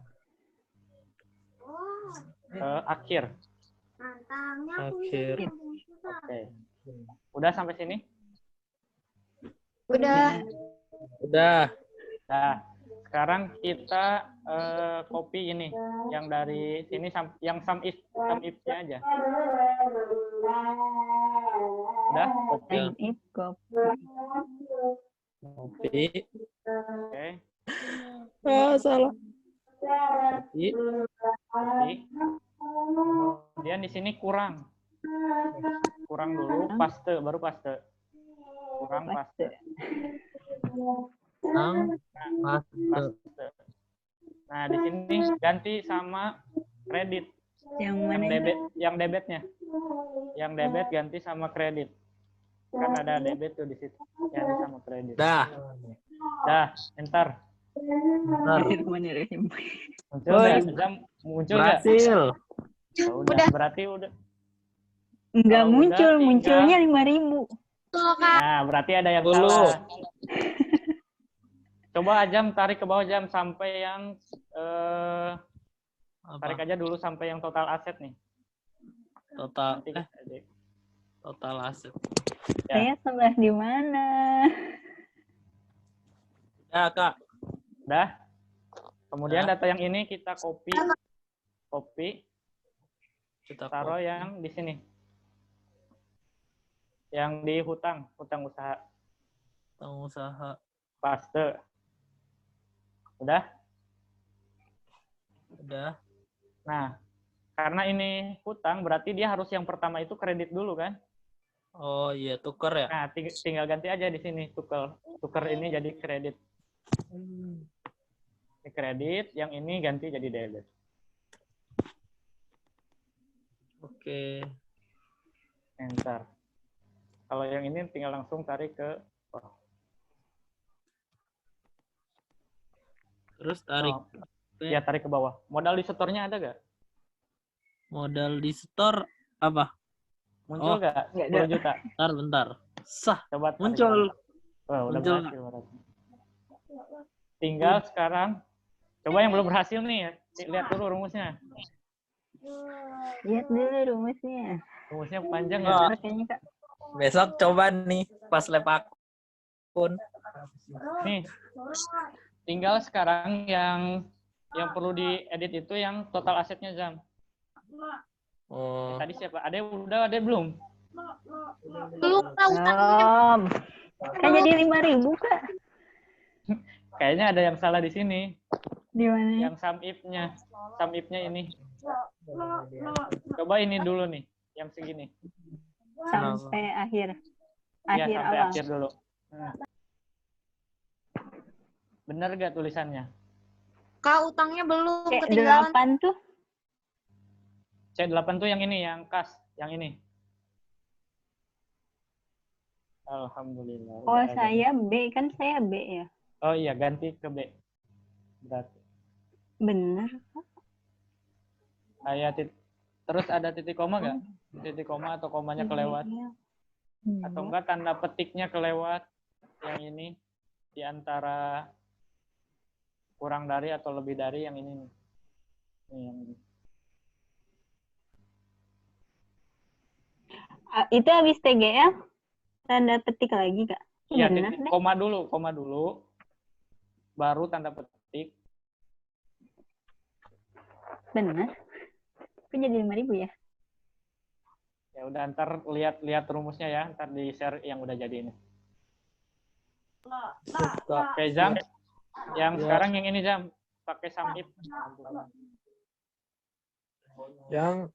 Akhir. Akhir. Oke. Udah sampai sini? Udah. Udah. Nah, sekarang kita copy ini yang dari sini yang sum if-nya aja. Udah? Copy. Ya. If copy. Copy. Oke. Salah. Copy. Copy. Kemudian di sini kurang dulu, paste, baru paste. Kurang paste. Paste. Nah, di sini ganti sama kredit. Yang mana? Yang debitnya. Yang debit ganti sama kredit. Kan ada debit tuh di situ. Ganti sama kredit. Dah. Enter. Bismillahirrahmanirrahim. Muncul nggak? Muncul nggak? Berhasil. Udah. Berarti udah. Enggak Kalau muncul, udah, munculnya 5.000. Nah, berarti ada yang Dulu. salah. Coba Ajam tarik ke bawah, Jam, sampai yang tarik aja dulu sampai yang total aset nih. Total. Nanti Total aset. Ya. Saya sebelah di mana? Ya, Kak. Udah. Kemudian Udah. data yang ini kita copy, Kita taruh copy. yang di sini. Yang di hutang usaha. Pengusaha. Paste. Udah? Udah. Nah, karena ini hutang, berarti dia harus yang pertama itu kredit dulu kan? Oh iya, tuker ya? Nah, tinggal ganti aja di sini, tuker ini jadi kredit. Ini kredit, yang ini ganti jadi debit. Oke. Enter. Kalau yang ini tinggal langsung tarik ke bawah. Terus tarik. Oh, ya, tarik ke bawah. Modal di setornya ada nggak? Modal di store apa? Muncul nggak? 10 juta. Bentar. Sah. Coba tarik Muncul. bawah. Oh, udah Muncul. berhasil. Tinggal sekarang, coba yang belum berhasil nih, ya. Lihat dulu rumusnya. Lihat dulu rumusnya. Rumusnya panjang Oh. ya. Kayaknya Kak. Besok coba nih pas lab akun. Nih, tinggal sekarang yang perlu diedit itu yang total asetnya, Zam. Oh. Tadi siapa? Ada udah, ada belum? Belum tahu Belum. Kan jadi 5.000 Kak. Kayaknya ada yang salah di sini. Di mana? Yang sum if-nya ini. Coba ini dulu nih, yang segini. Sampai akhir. Iya, Akhir sampai awal. akhir dulu. Bener gak tulisannya? Kak, utangnya belum ketinggalan. C8 tuh. C8 tuh yang ini, yang kas, yang ini. Alhamdulillah. Oh, udah ada. saya B. Kan saya B ya. Oh iya, ganti ke B. Berarti. Bener. Terus ada titik koma nggak? Titik koma atau komanya kelewat? Atau enggak tanda petiknya kelewat? Yang ini di antara kurang dari atau lebih dari yang ini. Ini yang ini. Itu habis TGL tanda petik lagi Kak? Iya, Bener titik deh. koma dulu. Baru tanda petik. Bener. Kok jadi 5.000 ya? Ya udah, ntar lihat rumusnya ya, ntar di share yang udah jadi ini. Oke, Jam. Yang sekarang yang ini, Jam. Pakai sum if. Yang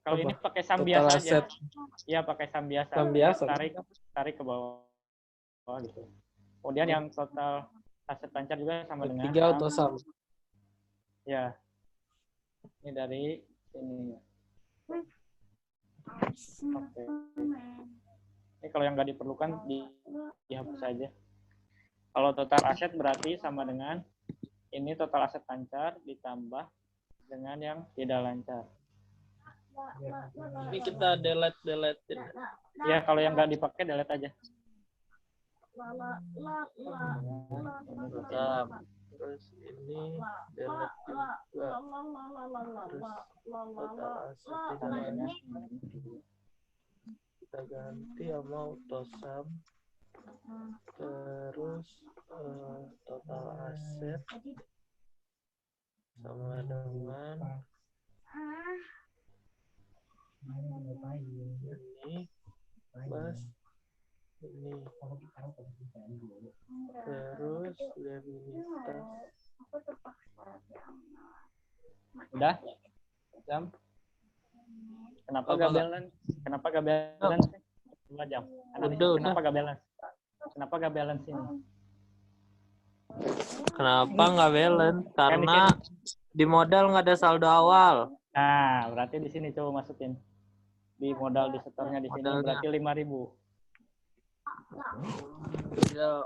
Kalau apa? ini pakai sum Total biasa aja. aset. Iya, pakai sum biasa. Sum biasa. Tarik ke bawah. Gitu. Kemudian yang total aset lancar juga sama dengan 3 atau sum. Ya. Ini dari ini. Oke. Ini kalau yang nggak diperlukan dihapus saja. Kalau total aset berarti sama dengan ini total aset lancar ditambah dengan yang tidak lancar. Ini kita delete. Ya, kalau yang nggak dipakai delete aja. Terus ini delete juga. Terus total aset ini kita ganti sama autosum. Terus total aset sama dengan ini plus ini terus liabilitas. Udah? Jam? Kenapa Apa, gak Kak? balance? Kenapa gak balance? Coba, Jam. Analisis Udah. kenapa gak balance? Kenapa gak balance ini? Kenapa nggak balance? Karena di modal nggak ada saldo awal. Nah, berarti di sini coba masukin. Di modal di setornya di sini Modalnya. berarti 5.000. Ya,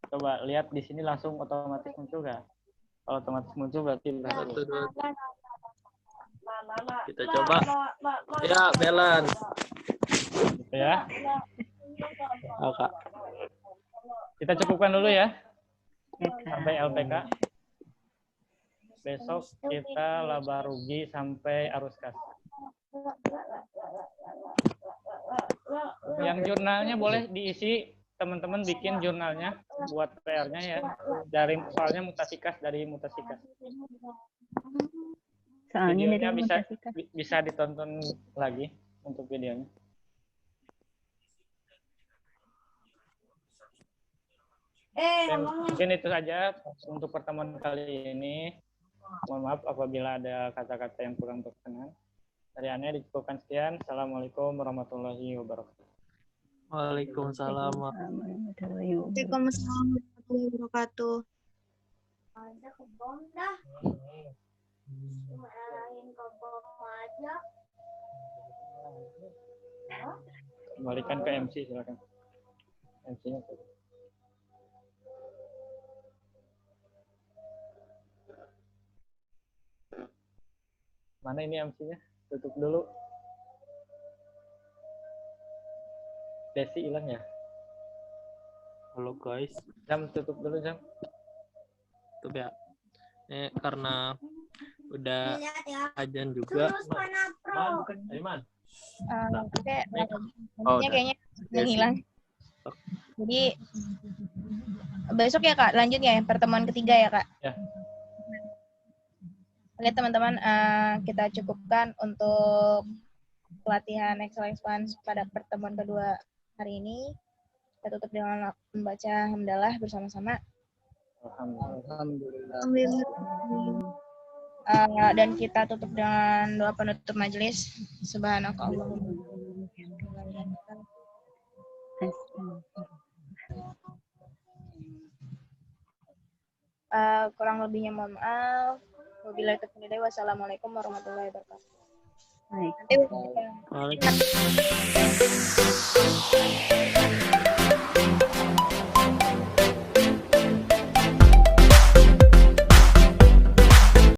Coba lihat di sini langsung otomatis muncul nggak? Kalau otomatis muncul berarti 1, 2, 3. Kita coba. Ya, balance. gitu ya. Oke. Kita cukupkan dulu ya. Sampai LPK. Besok kita laba rugi sampai arus kas. Yang jurnalnya boleh diisi, teman-teman bikin jurnalnya buat PR-nya ya. Dari soalnya Mutasikas dari Mutasikas. Soalnya Videonya dari bisa Mutasikas. bisa ditonton lagi untuk videonya. Mungkin itu saja untuk pertemuan kali ini. Mohon maaf apabila ada kata-kata yang kurang berkenan. Dari Anda dicukupkan sekian. Assalamualaikum warahmatullahi wabarakatuh. Waalaikumsalam. Warahmatullahi wabarakatuh. Waalaikumsalam warahmatullahi wabarakatuh. Kembalikan ke MC silakan. MC-nya tutup. Mana ini MC-nya? Tutup dulu. Desi hilang ya? Halo guys, Jam tutup dulu Jam. tuh ya. Karena udah ajan juga. Aiman. Oke, Oh, udah. kayaknya hilang. Jadi besok ya Kak, lanjut ya pertemuan ketiga ya Kak. Ya. Oke teman-teman, kita cukupkan untuk pelatihan Excel Expanse pada pertemuan kedua hari ini. Kita tutup dengan membaca hamdalah bersama-sama. Alhamdulillah. Dan kita tutup dengan doa penutup majelis. Subhanakallahumma. Kurang lebihnya mohon maaf. Wabillahi taufiq hidayah. Wassalamualaikum warahmatullahi wabarakatuh. Baik. Nanti Waalaikumsalam.